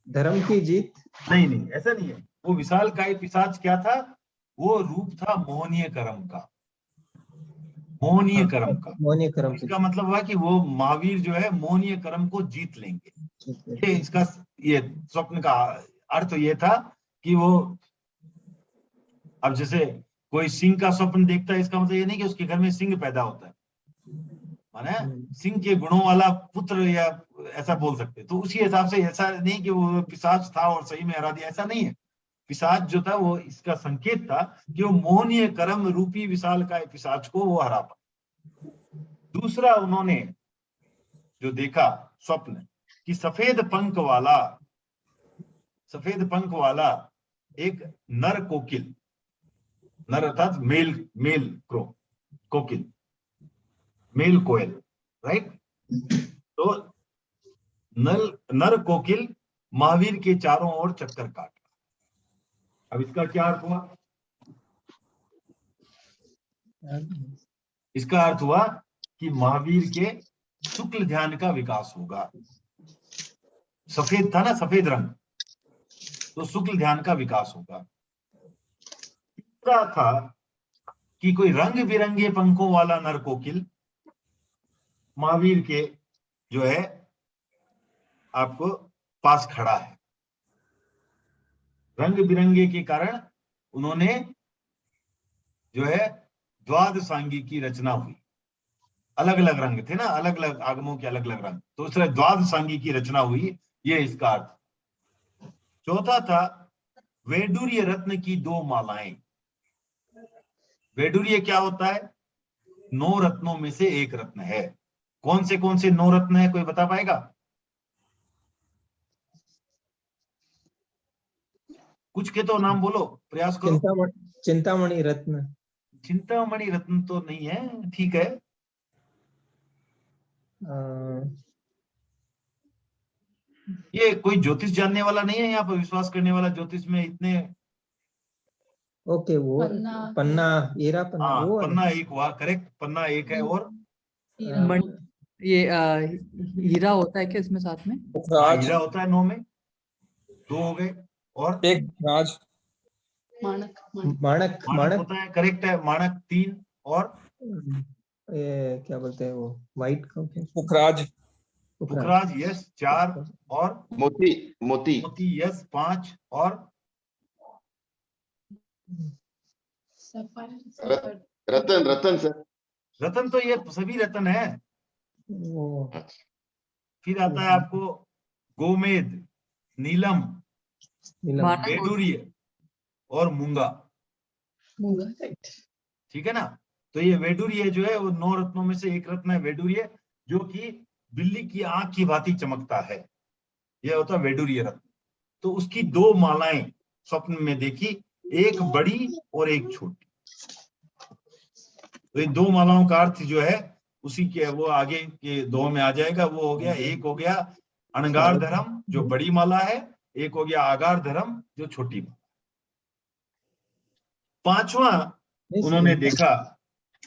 F: धर्म की जीत।
A: नहीं, ऐसा नहीं है। वो विशाल काय पिशाच क्या था? वो रूप था मोहनीय कर्म का, मोहनीय कर्म का।
F: मोहनीय कर्म।
A: इसका मतलब हुआ कि वो महावीर जो है मोहनीय कर्म को जीत लेंगे। ये इसका ये स्वप्न का अर्थ ये था कि वो, अब जैसे कोई सिंह का स्वप्न देखता है, इसका मतलब ये नहीं कि उसके घर में सिंह पैदा होता है, माने सिंह के गुणों वाला पुत्र, या ऐसा बोल सकते। तो उसी हिसाब से ऐसा नहीं कि वो पिशाच था और सही में हरा दिया, ऐसा नहीं है। पिशाच जो था वो इसका संकेत था कि वो मोहनीय कर्म रूपी विशाल काय पिशाच को वो हरा पाए। दूसरा उन्होंने जो देखा स्वप्न कि सफेद पंख वाला एक नर कोकिल, नर अर्थात मेल कोकिल, मेल कोयल, राइट। तो नर कोकिल महावीर के चारों ओर चक्कर काट रहा। अब इसका क्या अर्थ हुआ? इसका अर्थ हुआ कि महावीर के शुक्ल ध्यान का विकास होगा। सफेद था ना, सफेद रंग, तो शुक्ल ध्यान का विकास होगा। तीसरा था कि कोई रंग बिरंगे पंखों वाला नर कोकिल महावीर के जो है आपको पास खड़ा है। रंग बिरंगे के कारण उन्होंने जो है द्वादशांगी की रचना हुई। अलग अलग रंग थे ना, अलग अलग आगमों के अलग अलग रंग, तो इसलिए द्वादशांगी की रचना हुई, ये इसका अर्थ। चौथा था वैडूर्य रत्न की 2 मालाएं। वैडूर्य क्या होता है? 9 रत्नों में से एक रत्न है। कौन से 9 रत्न है, कोई बता पाएगा? कुछ के तो नाम बोलो, प्रयास करो।
F: चिंतामणि रत्न।
A: चिंतामणि रत्न तो नहीं है, ठीक है। ये कोई ज्योतिष जानने वाला नहीं है यहाँ पर, विश्वास करने वाला ज्योतिष में इतने।
F: ओके, वो पन्ना हीरा पन्ना,
A: हाँ,
F: वो
A: पन्ना एक हुआ, करेक्ट, पन्ना एक है। और
G: ये हीरा होता है क्या इसमें साथ में?
A: हाँ, हीरा होता है 9 में, 2 हो गए। और
D: एक राज,
F: माणक
A: होता है, करेक्ट है, माणक 3। और
F: ये क्या बोलते हैं वो, व्हाइट का
D: पुखराज,
A: पुखराज, यस 4। और
E: मोती
A: यस 5। और
E: रतन रतन सर।
A: रतन तो ये सभी रतन है।
F: वो
A: फिर आता है आपको गोमेद, नीलम,
F: नीलम।
G: मानस
A: वैडूर्य और मूंगा।
B: मूंगा, right.
A: ठीक है ना। तो ये वैडूर्य जो है वो 9 रत्नों में से एक रत्न है वैडूर्य, जो कि बिल्ली की आंख की भांति चमकता है। यह होता है वैडूर्य रत्न। तो उसकी 2 मालाएं स्वप्न में देखी, एक बड़ी और एक छोटी। तो इन 2 मालाओं का अर्थ जो है उसी के वो आगे के 2 में आ जाएगा। वो हो गया, एक हो गया अणगार धर्म जो बड़ी माला है, एक हो गया आगार धर्म जो छोटी माला। 5वां उन्होंने देखा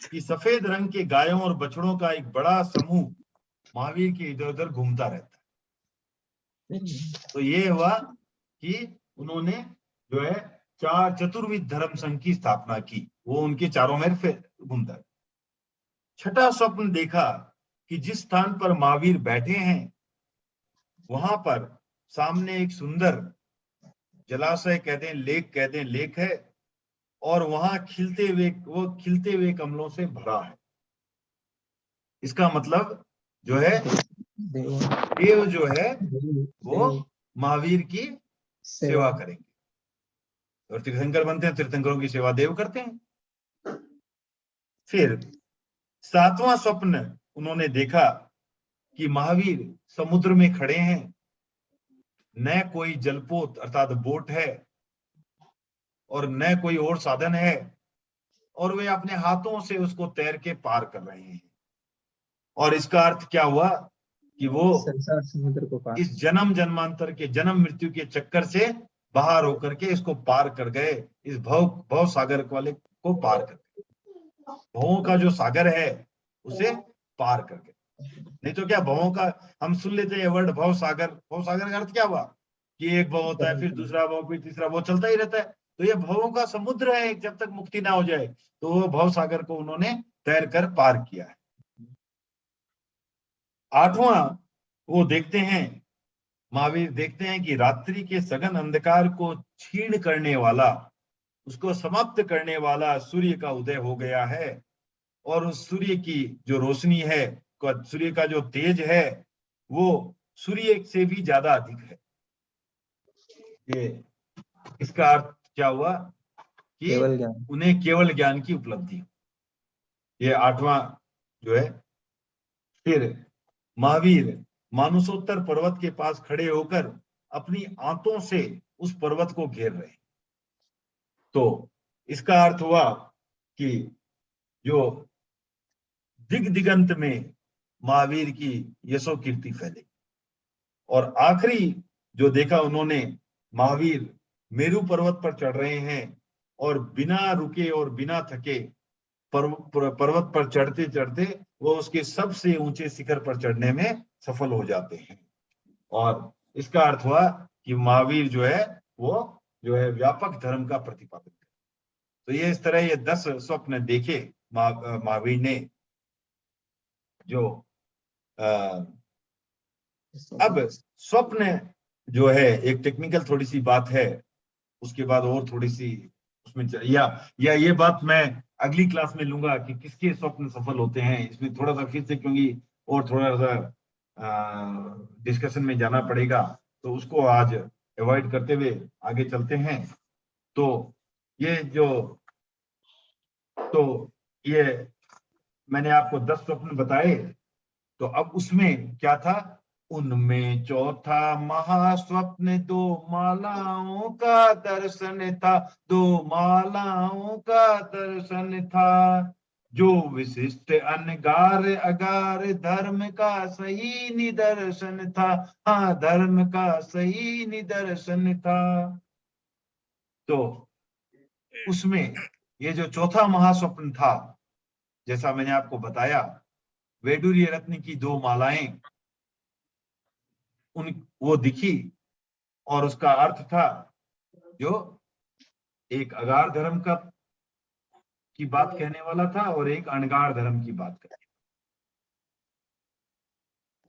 A: कि सफेद रंग के गायों और बछड़ों का एक बड़ा समूह महावीर के इधर उधर घूमता रहता है। तो ये हुआ कि उन्होंने जो है 4 चतुर्विध धर्म संघ की स्थापना की, वो उनके चारों में फिर घूमता है। 6वां स्वप्न देखा कि जिस स्थान पर महावीर बैठे हैं वहां पर सामने एक सुंदर जलाशय कह दें, लेक कह दें, लेक है, और वहां खिलते हुए कमलों से भरा है। इसका मतलब जो है देव जो है वो महावीर की सेवा करेंगे, और तीर्थंकर बनते हैं, तीर्थंकरों की सेवा देव करते हैं। फिर 7वां स्वप्न उन्होंने देखा कि महावीर समुद्र में खड़े हैं, न कोई जलपोत अर्थात बोट है और न कोई और साधन है, और वे अपने हाथों से उसको तैर के पार कर रहे हैं। और इसका अर्थ क्या हुआ कि वो
F: संसार समुद्र को पार,
A: इस जन्म जन्मांतर के जन्म मृत्यु के चक्कर से बाहर होकर के इसको पार कर गए, इस भव सागर वाले को पार कर गए, भवों का जो सागर है उसे पार कर गए। नहीं तो क्या भवों का, हम सुन लेते हैं वर्ड भव सागर का अर्थ क्या हुआ कि एक भव होता है, फिर दूसरा भव, फिर तीसरा, वो चलता ही रहता है। तो ये भवों का समुद्र है, जब तक मुक्ति ना हो जाए। तो वो भव सागर को उन्होंने तैर कर पार किया है। 8वां वो देखते हैं, महावीर देखते हैं कि रात्रि के सघन अंधकार को क्षीण करने वाला, उसको समाप्त करने वाला सूर्य का उदय हो गया है, और उस सूर्य की जो रोशनी है, सूर्य का जो तेज है, वो सूर्य से भी ज्यादा अधिक है। ये इसका अर्थ क्या हुआ कि
F: केवल ज्ञान,
A: उन्हें केवल ज्ञान की उपलब्धि। ये 8वां जो है। फिर महावीर मानसोत्तर पर्वत के पास खड़े होकर अपनी आंतों से उस पर्वत को घेर रहे। तो इसका अर्थ हुआ कि जो दिगंत में महावीर की यशो कीर्ति फैले। और आखिरी जो देखा उन्होंने, महावीर मेरू पर्वत पर चढ़ रहे हैं और बिना रुके और बिना थके पर्वत पर चढ़ते चढ़ते वो उसके सबसे ऊंचे शिखर पर चढ़ने में सफल हो जाते हैं। और इसका अर्थ हुआ कि महावीर जो है वो जो है व्यापक धर्म का प्रतिपादन करे। तो ये इस तरह ये 10 स्वप्न देखे महावीर ने। जो अब स्वप्न जो है एक टेक्निकल थोड़ी सी बात है, उसके बाद और थोड़ी सी उसमें या ये बात मैं अगली क्लास में लूंगा कि किसके स्वप्न सफल होते हैं। इसमें थोड़ा सा फिर से क्योंकि और थोड़ा सा डिस्कशन में जाना पड़ेगा, तो उसको आज अवॉइड करते हुए आगे चलते हैं। तो ये मैंने आपको 10 स्वप्न बताए। तो अब उसमें क्या था, उनमें चौथा महास्वप्न 2 मालाओं का दर्शन था, 2 मालाओं का दर्शन था, जो विशिष्ट अनगार अगार धर्म का सही निदर्शन था। हाँ, धर्म का सही निदर्शन था। तो उसमें ये जो चौथा महास्वप्न था, जैसा मैंने आपको बताया, वैडूर्य रत्न की 2 मालाएं वो दिखी, और उसका अर्थ था जो एक अगार धर्म की बात कहने वाला था और एक अणगार धर्म की बात करने।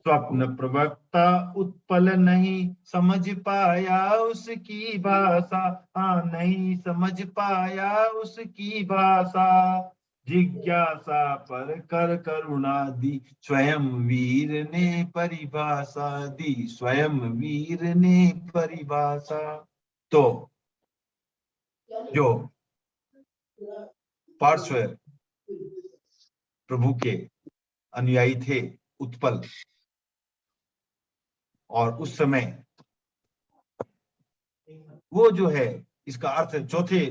A: स्वप्न प्रवक्ता उत्पल नहीं समझ पाया उसकी भाषा। हाँ, नहीं समझ पाया उसकी भाषा, जिज्ञासा पर कर करुणा दी, स्वयं वीर ने परिभाषा दी, स्वयं वीर ने परिभाषा। तो जो पार्श्व प्रभु के अनुयायी थे उत्पल, और उस समय वो जो है इसका अर्थ, चौथे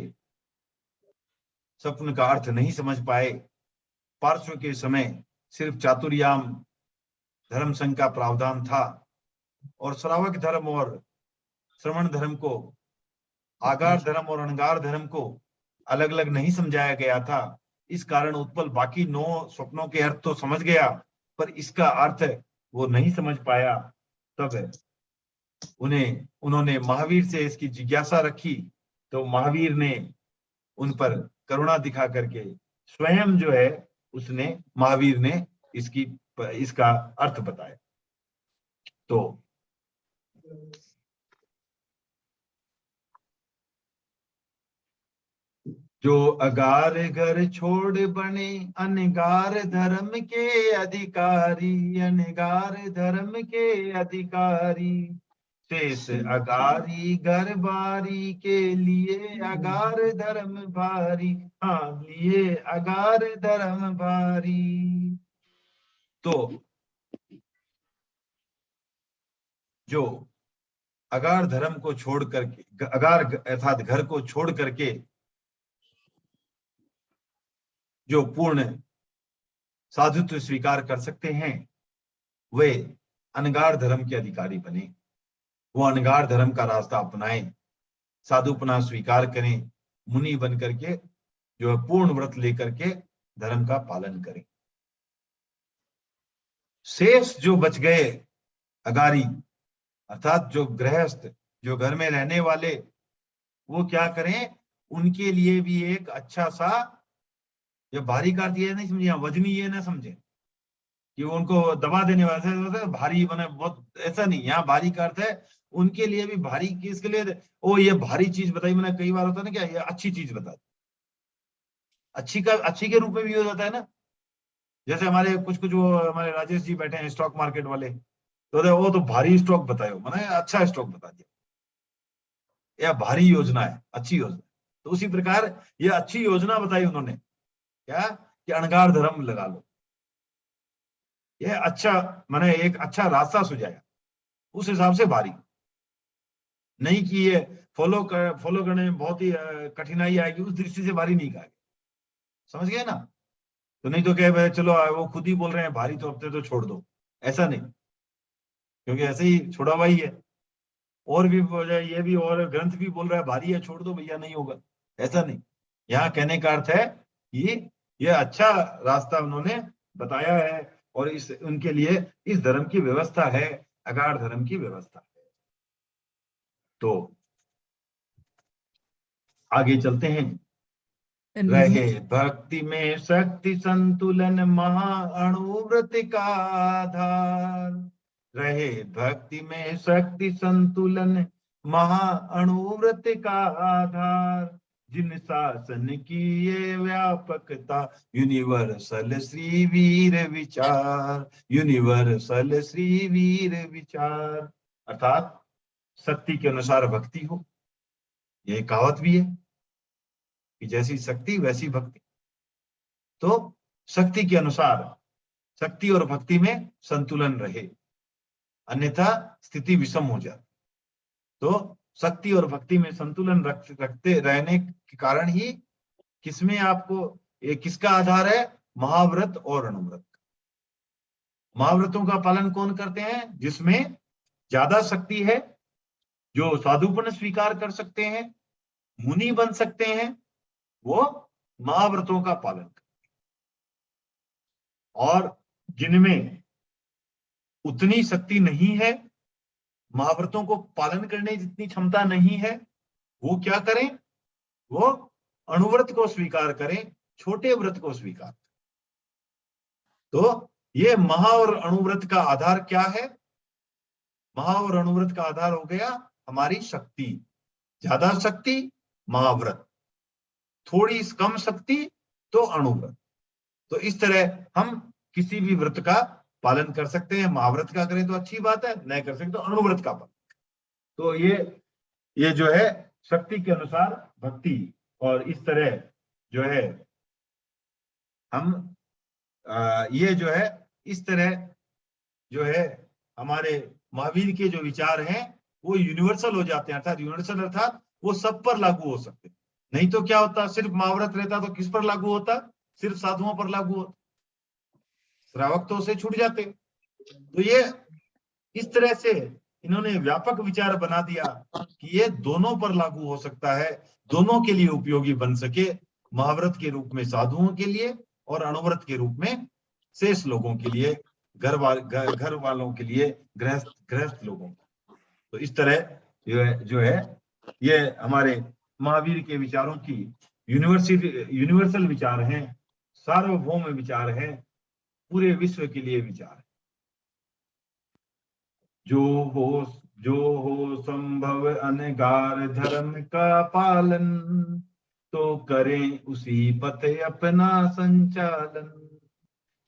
A: स्वप्न का अर्थ नहीं समझ पाए। पार्श्व के समय सिर्फ चातुर्याम धर्म संघ का प्रावधान था, और श्रावक धर्म और श्रवण धर्म को, आगार धर्म और अनगार धर्म को अलग अलग नहीं समझाया गया था। इस कारण उत्पल बाकी 9 स्वप्नों के अर्थ तो समझ गया, पर इसका अर्थ वो नहीं समझ पाया। तब उन्होंने महावीर से इसकी जिज्ञासा रखी, तो महावीर ने उन पर करुणा दिखा करके स्वयं जो है उसने, महावीर ने इसका अर्थ बताया। तो जो अगार घर छोड़ बने अनगार धर्म के अधिकारी, अनगार धर्म के अधिकारी, शेष अगारी घर बारी के लिए अगार धर्म भारी, हाँ लिए अगार धर्म भारी। तो जो अगार धर्म को छोड़ करके, अगार अर्थात घर को छोड़ करके जो पूर्ण साधुत्व स्वीकार कर सकते हैं, वे अनगार धर्म के अधिकारी बने। वो अनगार धर्म का रास्ता अपनाएं, साधुपना स्वीकार करें, मुनि बन करके जो है पूर्ण व्रत लेकर के धर्म का पालन करें। शेष जो बच गए अगारी, अर्थात जो गृहस्थ, जो घर में रहने वाले, वो क्या करें? उनके लिए भी एक अच्छा सा, ये भारी का अर्थ ये नहीं समझे, वजनी ये ना समझे कि वो उनको दबा देने वाले भारी बने, बहुत ऐसा नहीं। यहाँ भारी का अर्थ है उनके लिए भी भारी, किसके लिए? ओ ये भारी चीज बताई, मैंने कई बार होता है ना, क्या ये अच्छी चीज बता दी, अच्छी के रूप में भी हो जाता है ना। जैसे हमारे कुछ वो हमारे राजेश जी बैठे हैं स्टॉक मार्केट वाले, तो वो तो भारी स्टॉक बतायो, मैंने अच्छा स्टॉक बता दिया, यह भारी योजना है, अच्छी योजना। तो उसी प्रकार ये अच्छी योजना बताई उन्होंने, क्या कि अनगार धर्म लगा लो, यह अच्छा, मैंने एक अच्छा रास्ता सुझाया, उस हिसाब से भारी नहीं कि ये फॉलो करने में बहुत ही कठिनाई आएगी, उस दृष्टि से भारी नहीं कहा, समझ गए ना। तो नहीं तो क्या चलो वो खुद ही बोल रहे हैं भारी, तो अब तो छोड़ दो, ऐसा नहीं, क्योंकि ऐसे ही छोड़ा हुआ ही है। और भी ये भी, और ग्रंथ भी बोल रहा है भारी है, छोड़ दो भैया, नहीं होगा, ऐसा नहीं। यहाँ कहने का अर्थ है कि ये अच्छा रास्ता उन्होंने बताया है, और इस उनके लिए इस धर्म की व्यवस्था है, अगार धर्म की व्यवस्था है। तो आगे चलते हैं। रहे भक्ति में शक्ति संतुलन महाअणुव्रत का आधार, रहे भक्ति में शक्ति संतुलन महाअणुव्रत का आधार, जिन शासन की ये व्यापकता यूनिवर्सल श्री वीर विचार, यूनिवर्सल श्री वीर विचार। अर्थात शक्ति के अनुसार भक्ति हो, ये कहावत भी है कि जैसी शक्ति वैसी भक्ति। तो शक्ति के अनुसार, शक्ति और भक्ति में संतुलन रहे, अन्यथा स्थिति विषम हो जाती। तो शक्ति और भक्ति में संतुलन रखते रहने के कारण ही किसमें आपको, ये किसका आधार है? महाव्रत और अणुव्रत। महाव्रतों का पालन कौन करते हैं? जिसमें ज्यादा शक्ति है, जो साधुपन स्वीकार कर सकते हैं, मुनि बन सकते हैं, वो महाव्रतों का पालन करते हैं। और जिनमें उतनी शक्ति नहीं है, महाव्रतों को पालन करने जितनी क्षमता नहीं है, वो क्या करें? वो अणुव्रत को स्वीकार करें, छोटे व्रत को स्वीकार करें। तो ये महा और अणुव्रत का आधार क्या है? महा और अणुव्रत का आधार हो गया हमारी शक्ति। ज्यादा शक्ति महाव्रत, थोड़ी कम शक्ति तो अणुव्रत। तो इस तरह हम किसी भी व्रत का पालन कर सकते हैं। महाव्रत का करें तो अच्छी बात है, नहीं कर सकते तो अनुव्रत का पालन। तो ये जो है शक्ति के अनुसार भक्ति, और इस तरह जो है हम ये जो है इस तरह जो है हमारे महावीर के जो विचार हैं वो यूनिवर्सल हो जाते हैं, अर्थात यूनिवर्सल अर्थात वो सब पर लागू हो सकते हैं। नहीं तो क्या होता, सिर्फ महाव्रत रहता तो किस पर लागू होता, सिर्फ साधुओं पर लागू होता, श्रावक तो उसे छूट जाते। तो ये इस तरह से इन्होंने व्यापक विचार बना दिया कि ये दोनों पर लागू हो सकता है, दोनों के लिए उपयोगी बन सके, महाव्रत के रूप में साधुओं के लिए और अनुव्रत के रूप में शेष लोगों के लिए, घर वालों के लिए, गृहस्थ लोगों को। तो इस तरह जो है ये हमारे महावीर के विचारों की यूनिवर्सल विचार हैं, सार्वभौम विचार हैं, पूरे विश्व के लिए विचार है। जो हो संभव अनगार धर्म का पालन, तो करें उसी पथ अपना संचालन।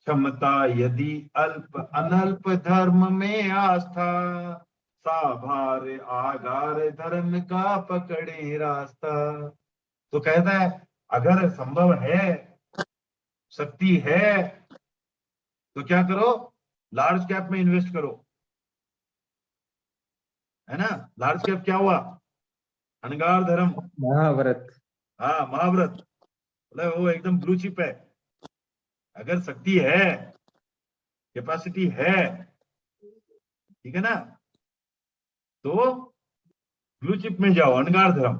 A: क्षमता यदि अल्प अनल्प धर्म में आस्था, साभार आगार धर्म का पकड़े रास्ता। तो कहता है अगर संभव है, शक्ति है, तो क्या करो, लार्ज कैप में इन्वेस्ट करो, है ना। लार्ज कैप क्या हुआ, अनगार धर्म,
F: महाव्रत।
A: हाँ महाव्रत, मतलब वो एकदम ब्लू चिप है। अगर शक्ति है, कैपेसिटी है, ठीक है ना, तो ब्लू चिप में जाओ, अनगार धर्म।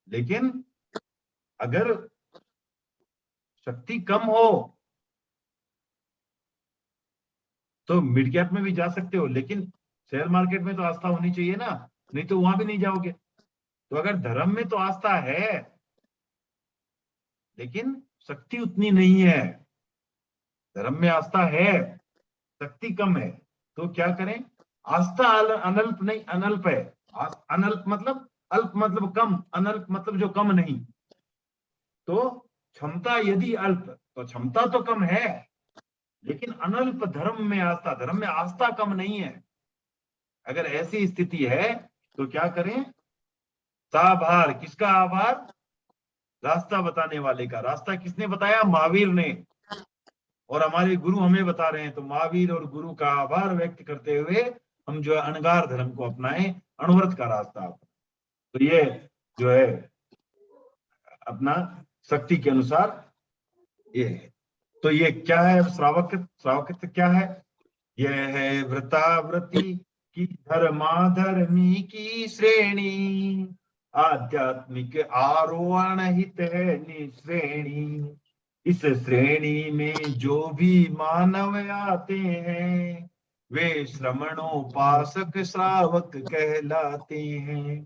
A: लेकिन अगर शक्ति कम हो तो मिड कैप में भी जा सकते हो, लेकिन शेयर मार्केट में तो आस्था होनी चाहिए ना, नहीं तो वहां भी नहीं जाओगे। तो अगर धर्म में तो आस्था है लेकिन शक्ति उतनी नहीं है, धर्म में आस्था है, शक्ति कम है, तो क्या करें, आस्था अनल्प नहीं, अनल्प है। अनल्प मतलब, अल्प मतलब कम, अनल्प मतलब जो कम नहीं। तो क्षमता यदि अल्प, तो क्षमता तो कम है, लेकिन अनल्प धर्म में आस्था कम नहीं है। अगर ऐसी स्थिति है तो क्या करें, साभार, किसका आभार, रास्ता बताने वाले का। रास्ता किसने बताया, महावीर ने, और हमारे गुरु हमें बता रहे हैं। तो महावीर और गुरु का आभार व्यक्त करते हुए हम जो है अनगार धर्म को अपनाएं, अनुव्रत का रास्ता अपनाएं। तो ये जो है अपना शक्ति के अनुसार ये है। तो ये क्या है, श्रावकत्व क्या है, यह है व्रताव्रती की धर्माधर्मी की श्रेणी, आध्यात्मिक आरोहण हित है निश्रेणी। इस श्रेणी में जो भी मानव आते हैं, वे श्रमणोपासक श्रावक कहलाते हैं।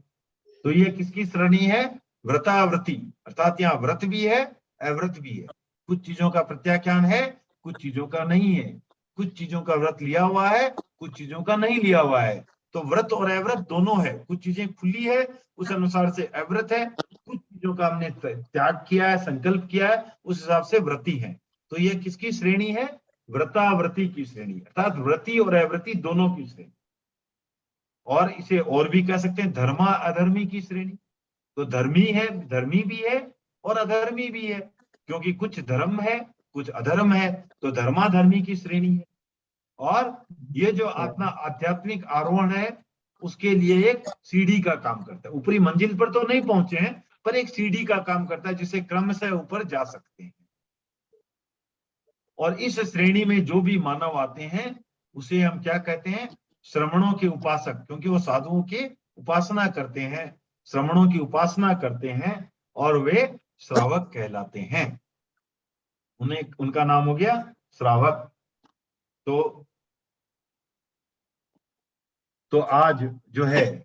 A: तो ये किसकी श्रेणी है, व्रताव्रती, अर्थात यहाँ व्रत भी है, अव्रत भी है। कुछ चीजों का प्रत्याख्यान है, कुछ चीजों का नहीं है, कुछ चीजों का व्रत लिया हुआ है, कुछ चीजों का नहीं लिया हुआ है। तो व्रत और अव्रत दोनों है, कुछ चीजें खुली है उस अनुसार से अव्रत है, कुछ चीजों का हमने त्याग किया है, संकल्प किया है, उस हिसाब से व्रती है। तो ये किसकी श्रेणी है, व्रताव्रती की श्रेणी, अर्थात व्रती और अव्रती दोनों की श्रेणी। और इसे और भी कह सकते हैं धर्मा अधर्मी की श्रेणी। तो धर्मी है, धर्मी भी है और अधर्मी भी है, क्योंकि कुछ धर्म है कुछ अधर्म है, तो धर्माधर्मी की श्रेणी है। और ये जो अपना आध्यात्मिक आरोहण है उसके लिए एक सीढ़ी का काम करता है। ऊपरी मंजिल पर तो नहीं पहुंचे हैं, पर एक सीढ़ी का काम करता है जिसे क्रमशः ऊपर जा सकते हैं। और इस श्रेणी में जो भी मानव आते हैं उसे हम क्या कहते हैं, श्रमणों के उपासक, क्योंकि वो साधुओं की उपासना करते हैं, श्रमणों की उपासना करते हैं और वे श्रावक कहलाते हैं। उनका नाम हो गया श्रावक। तो आज जो है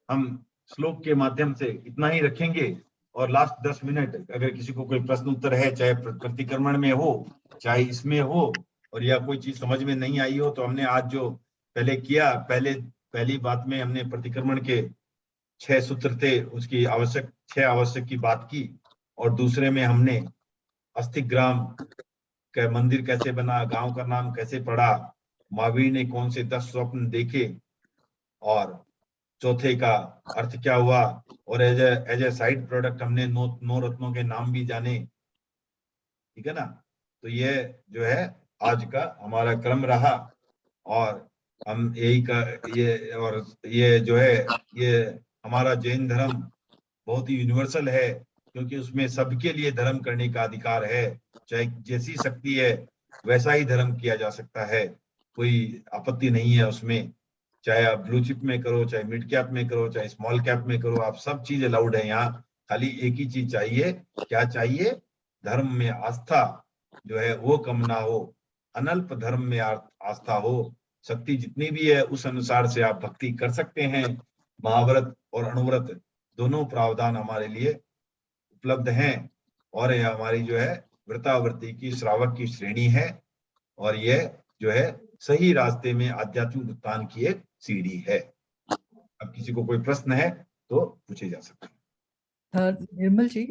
A: हम श्लोक के माध्यम से इतना ही रखेंगे, और लास्ट 10 मिनट अगर किसी को कोई प्रश्न उत्तर है, चाहे प्रतिक्रमण में हो चाहे इसमें हो, और या कोई चीज समझ में नहीं आई हो, तो हमने आज जो पहले किया, पहली बात में हमने प्रतिक्रमण के 6 सूत्र थे, उसकी 6 आवश्यक की बात की, और दूसरे में हमने अस्थिग्राम का मंदिर कैसे बना, गांव का नाम कैसे पड़ा, महावीर ने कौन से 10 स्वप्न देखे, और चौथे का अर्थ क्या हुआ, और एज ए साइड प्रोडक्ट हमने नौ रत्नों के नाम भी जाने। ठीक है ना। तो ये जो है आज का हमारा क्रम रहा, और हम यही का ये जो है ये हमारा जैन धर्म बहुत ही यूनिवर्सल है, क्योंकि उसमें सबके लिए धर्म करने का अधिकार है। चाहे जैसी शक्ति है वैसा ही धर्म किया जा सकता है, कोई आपत्ति नहीं है उसमें। चाहे आप ब्लू चिप में करो, चाहे मिड कैप में करो, चाहे स्मॉल कैप में करो, आप सब चीज अलाउड है यहाँ। खाली एक ही चीज चाहिए, क्या चाहिए? धर्म में आस्था जो है वो कम ना हो, अनल्प धर्म में आस्था हो। शक्ति जितनी भी है उस अनुसार से आप भक्ति कर सकते हैं। महाव्रत और अणुव्रत दोनों प्रावधान हमारे लिए उपलब्ध हैं, और ये हमारी जो है व्रतावृत्ति की श्रावक की श्रेणी है, और ये जो है सही रास्ते में आध्यात्मिक उत्थान की एक सीढ़ी है। अब किसी को कोई प्रश्न है तो पूछे जा सकते हैं।
G: निर्मल जी,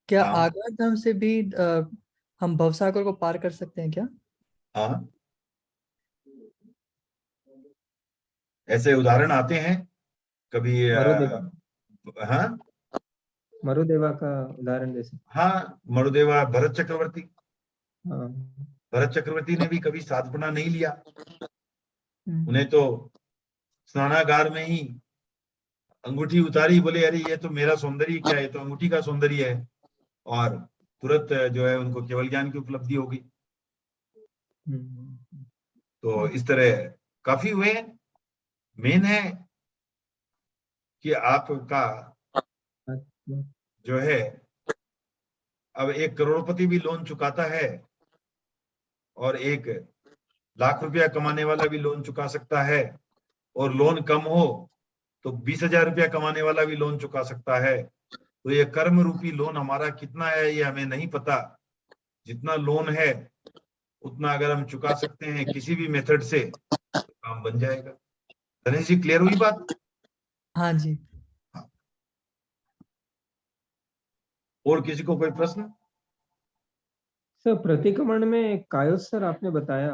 G: क्या
A: हाँ।
G: आगामी धर्म से भी हम भवसागर को पार कर सकते हैं क्या?
A: हाँ, ऐसे उदाहरण आते हैं कभी। हाँ,
F: मरुदेवा का उदाहरण जैसे।
A: हाँ, मरुदेवा, भरत चक्रवर्ती।
F: हाँ।
A: भरत चक्रवर्ती ने भी कभी साधपना नहीं लिया।
G: हम्म।
A: उन्हें तो स्नानागार में ही अंगूठी उतारी, बोले अरे ये तो मेरा सौंदर्य क्या है, ये तो अंगूठी का सौंदर्य है, और तुरंत जो है उनको केवल ज्ञान की उपलब्धि हो गई। तो इस तरह काफी हुए। मेन है कि आपका जो है, अब एक करोड़पति भी लोन चुकाता है, और 1 लाख रुपया कमाने वाला भी लोन चुका सकता है, और लोन कम हो तो 20,000 रुपया कमाने वाला भी लोन चुका सकता है। तो ये कर्म रूपी लोन हमारा कितना है ये हमें नहीं पता। जितना लोन है उतना अगर हम चुका सकते हैं किसी भी मेथड से तो काम बन जाएगा। गणेश जी, क्लियर हुई बात?
G: हाँ जी।
A: और किसी को कोई प्रश्न?
F: सर, प्रतिक्रमण में कायोत्सर आपने बताया।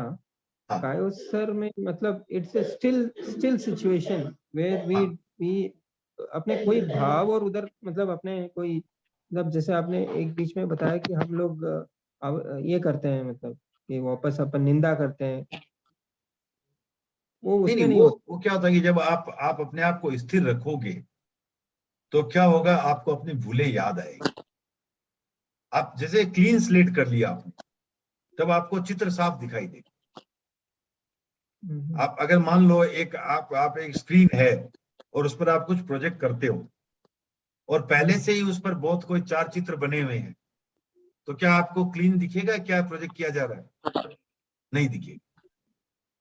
A: हाँ।
F: कायोत्सर में मतलब it's a still situation where we अपने कोई भाव और उधर मतलब अपने कोई मतलब जैसे आपने एक बीच में बताया कि हम लोग ये करते हैं मतलब कि वापस अपन निंदा करते हैं, वो उसमें नहीं होता।
A: वो क्या होता है कि जब आप अपने आप को स्थिर रखोगे तो क्या होगा, आपको अपनी भूलें याद आएगी। आप जैसे क्लीन स्लेट कर लिया आपने, तब आपको चित्र साफ दिखाई देगा। आप अगर मान लो आप एक स्क्रीन है और उस पर आप कुछ प्रोजेक्ट करते हो, और पहले से ही उस पर बहुत कोई 4 चित्र बने हुए हैं, तो क्या आपको क्लीन दिखेगा क्या प्रोजेक्ट किया जा रहा है? नहीं दिखेगा।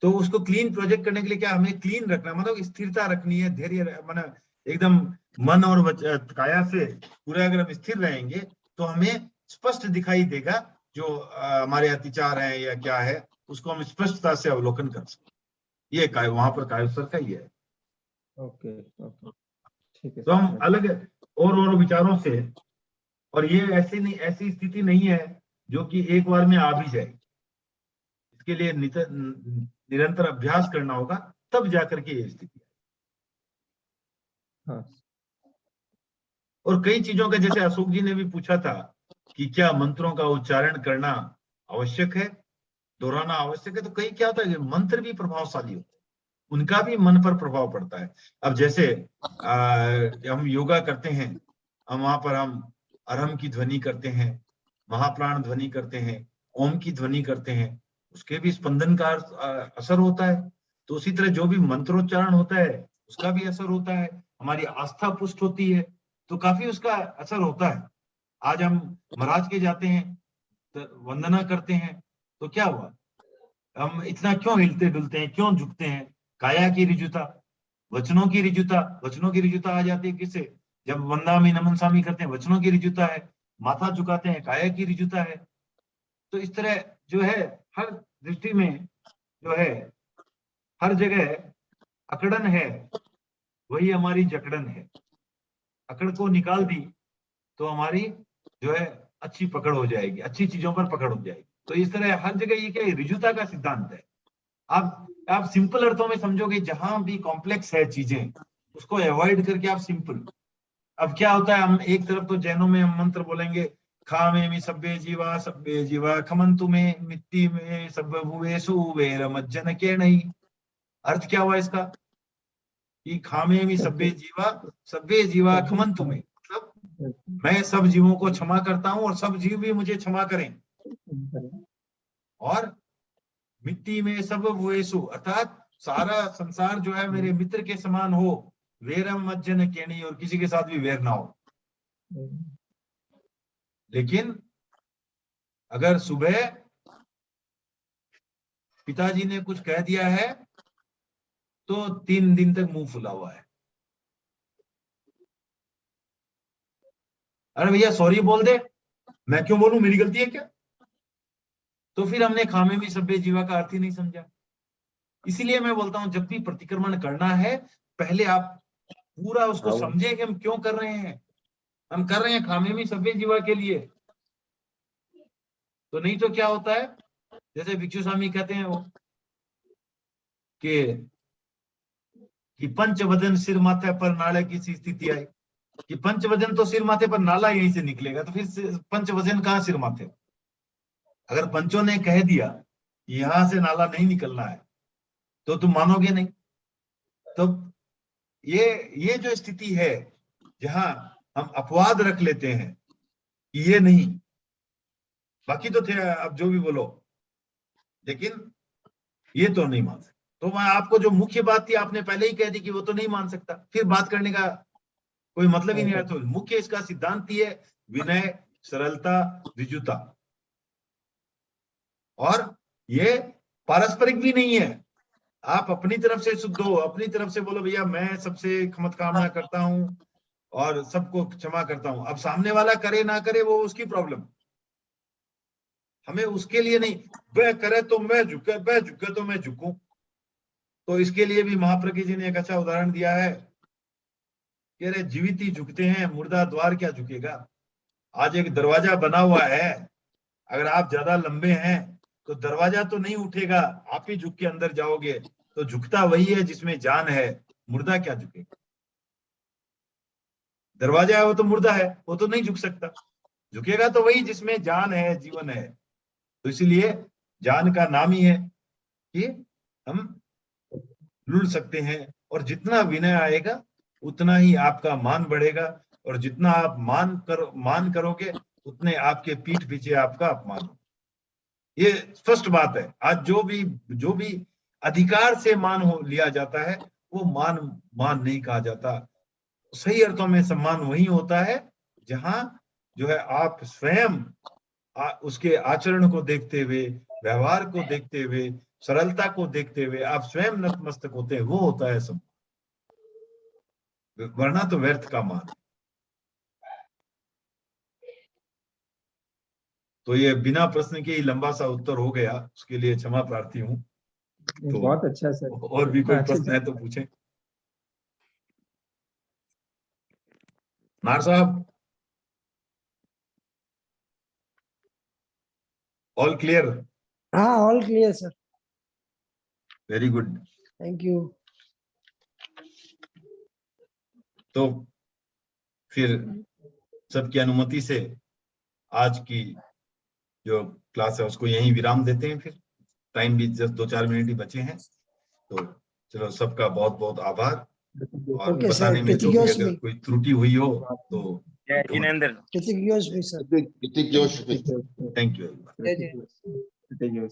A: तो उसको क्लीन प्रोजेक्ट करने के लिए क्या हमें क्लीन रखना, मतलब स्थिरता रखनी है, धैर्य, मतलब एकदम मन और काया से पूरा अगर हम स्थिर रहेंगे तो हमें स्पष्ट दिखाई देगा जो हमारे अतिचार हैं या क्या है, उसको हम स्पष्टता से अवलोकन कर सकते। ये वहां पर कायोत्सर का ही है।
F: ओके, ठीक है।
A: तो हम अलग और विचारों से, और ये ऐसी स्थिति नहीं है जो कि एक बार में आ भी जाए। इसके लिए निरंतर अभ्यास करना होगा, तब जाकर के ये स्थिति।
F: हाँ।
A: और कई चीजों का, जैसे अशोक जी ने भी पूछा था कि क्या मंत्रों का उच्चारण करना आवश्यक है, दोहराना आवश्यक है, तो कई क्या होता है कि मंत्र भी प्रभावशाली होते हैं, उनका भी मन पर प्रभाव पड़ता है। अब जैसे हम योगा करते हैं, हम वहां पर हम अरम की ध्वनि करते हैं, महाप्राण ध्वनि करते हैं, ओम की ध्वनि करते हैं, उसके भी स्पंदन का असर होता है। तो उसी तरह जो भी मंत्रोच्चारण होता है उसका भी असर होता है, हमारी आस्था पुष्ट होती है, तो काफी उसका असर होता है। आज हम महाराज के जाते हैं तो वंदना करते हैं, तो क्या हुआ, हम इतना क्यों हिलते डुलते हैं, क्यों झुकते हैं? काया की रिजुता, वचनों की रिजुता। वचनों की रिजुता आ जाती है किससे? जब वंदामी नमन सामी करते हैं, वचनों की रिजुता है। माथा झुकाते हैं, काया की रिजुता है। तो इस तरह जो है हर दृष्टि में जो है हर जगह अकड़न है, वही हमारी जकड़न है। अकड़ को निकाल दी तो हमारी जो है अच्छी पकड़ हो जाएगी, अच्छी चीजों पर पकड़ हो जाएगी। तो इस तरह हर जगह ये क्या है, ऋजुता का सिद्धांत है। आप सिंपल अर्थों में समझोगे, जहां भी कॉम्प्लेक्स है चीजें उसको अवॉइड करके आप सिंपल। अब क्या होता है, हम एक तरफ तो जैनों में हम मंत्र बोलेंगे, खा में सभ्य जीवा खमंतु में मिट्टी में सब भुवेसु वेर मज्जन के नहीं। अर्थ क्या हुआ इसका कि खामे में सभ्य जीवा खमंतु में, मतलब मैं सब जीवों को क्षमा करता हूं और सब जीव भी मुझे क्षमा करें। और मिट्टी में सब भुवेसु, अर्थात सारा संसार जो है मेरे मित्र के समान हो, वेरम मज्जन के नहीं, और किसी के साथ भी वेर ना हो। लेकिन अगर सुबह पिताजी ने कुछ कह दिया है तो 3 दिन तक मुंह फुला हुआ है, अरे भैया सॉरी बोल दे, मैं क्यों बोलूं, मेरी गलती है क्या? तो फिर हमने खामे में सभ्य जीवा का अर्थ ही नहीं समझा। इसीलिए मैं बोलता हूं, जब भी प्रतिक्रमण करना है पहले आप पूरा उसको समझे कि हम क्यों कर रहे हैं। हम कर रहे हैं खामे में सभ्य जीवा के लिए, तो नहीं तो क्या होता है, जैसे भिक्षु स्वामी कहते हैं वो कि पंचवदन सिर माथे पर नाले की सी स्थिति आई, कि पंचवदन तो सिर माथे पर, नाला यहीं से निकलेगा, तो फिर पंचवदन कहाँ सिर माथे? अगर पंचों ने कह दिया यहां से नाला नहीं निकलना है तो तुम मानोगे नहीं। तो ये जो स्थिति है जहां हम अपवाद रख लेते हैं कि ये नहीं, बाकी तो थे अब जो भी बोलो, लेकिन ये तो नहीं मान सकते। तो मैं आपको जो मुख्य बात थी आपने पहले ही कह दी कि वो तो नहीं मान सकता, फिर बात करने का कोई मतलब ही नहीं है। तो मुख्य इसका सिद्धांत ही है विनय, सरलता, ऋजुता। और ये पारस्परिक भी नहीं है, आप अपनी तरफ से शुद्ध हो, अपनी तरफ से बोलो भैया मैं सबसे क्षमत कामना करता हूं और सबको क्षमा करता हूं। अब सामने वाला करे ना करे वो उसकी प्रॉब्लम, हमें उसके लिए नहीं, वह करे तो मैं झुके, वह झुके तो मैं झुकूं। तो इसके लिए भी महाप्रज्ञ जी ने एक अच्छा उदाहरण दिया है कि अरे जीवित ही झुकते हैं, मुर्दा द्वार क्या झुकेगा। आज एक दरवाजा बना हुआ है, अगर आप ज्यादा लंबे हैं तो दरवाजा तो नहीं उठेगा, आप ही झुक के अंदर जाओगे। तो झुकता वही है जिसमें जान है, मुर्दा क्या झुकेगा। दरवाजा है वो तो मुर्दा है, वो तो नहीं झुक सकता, झुकेगा तो वही जिसमें जान है, जीवन है। तो इसीलिए जान का नाम ही है कि हम लुढ़ सकते हैं, और जितना विनय आएगा उतना ही आपका मान बढ़ेगा, और जितना आप मान करोगे उतने आपके पीठ पीछे आपका अपमान होगा। ये स्पष्ट बात है। आज जो भी अधिकार से मान हो लिया जाता है वो मान नहीं कहा जाता। सही अर्थों में सम्मान वही होता है जहां जो है आप स्वयं उसके आचरण को देखते हुए, व्यवहार को देखते हुए, सरलता को देखते हुए आप स्वयं नतमस्तक होते हैं, वो होता है सम्मान। वरना तो व्यर्थ का मान। तो ये बिना प्रश्न के ही लंबा सा उत्तर हो गया, उसके लिए क्षमा प्रार्थी हूँ। तो
F: बहुत अच्छा सर।
A: और भी कोई प्रश्न है तो पूछें। नार साहब, ऑल क्लियर?
B: हाँ, all clear sir,
A: very good.
B: Thank you.
A: तो फिर सबकी अनुमति से आज की जो क्लास है उसको यहीं विराम देते हैं। फिर टाइम भी जस्ट 2-4 मिनट ही बचे हैं, तो चलो सबका बहुत बहुत आभार। और
B: ओके सर,
A: बताने में जो भी अगर कोई त्रुटि हुई हो तो
C: जय जिनेंद्र।
B: कृतिक जोश भी सर।
E: कृतिक जोश।
A: Thank you.
G: जय जय।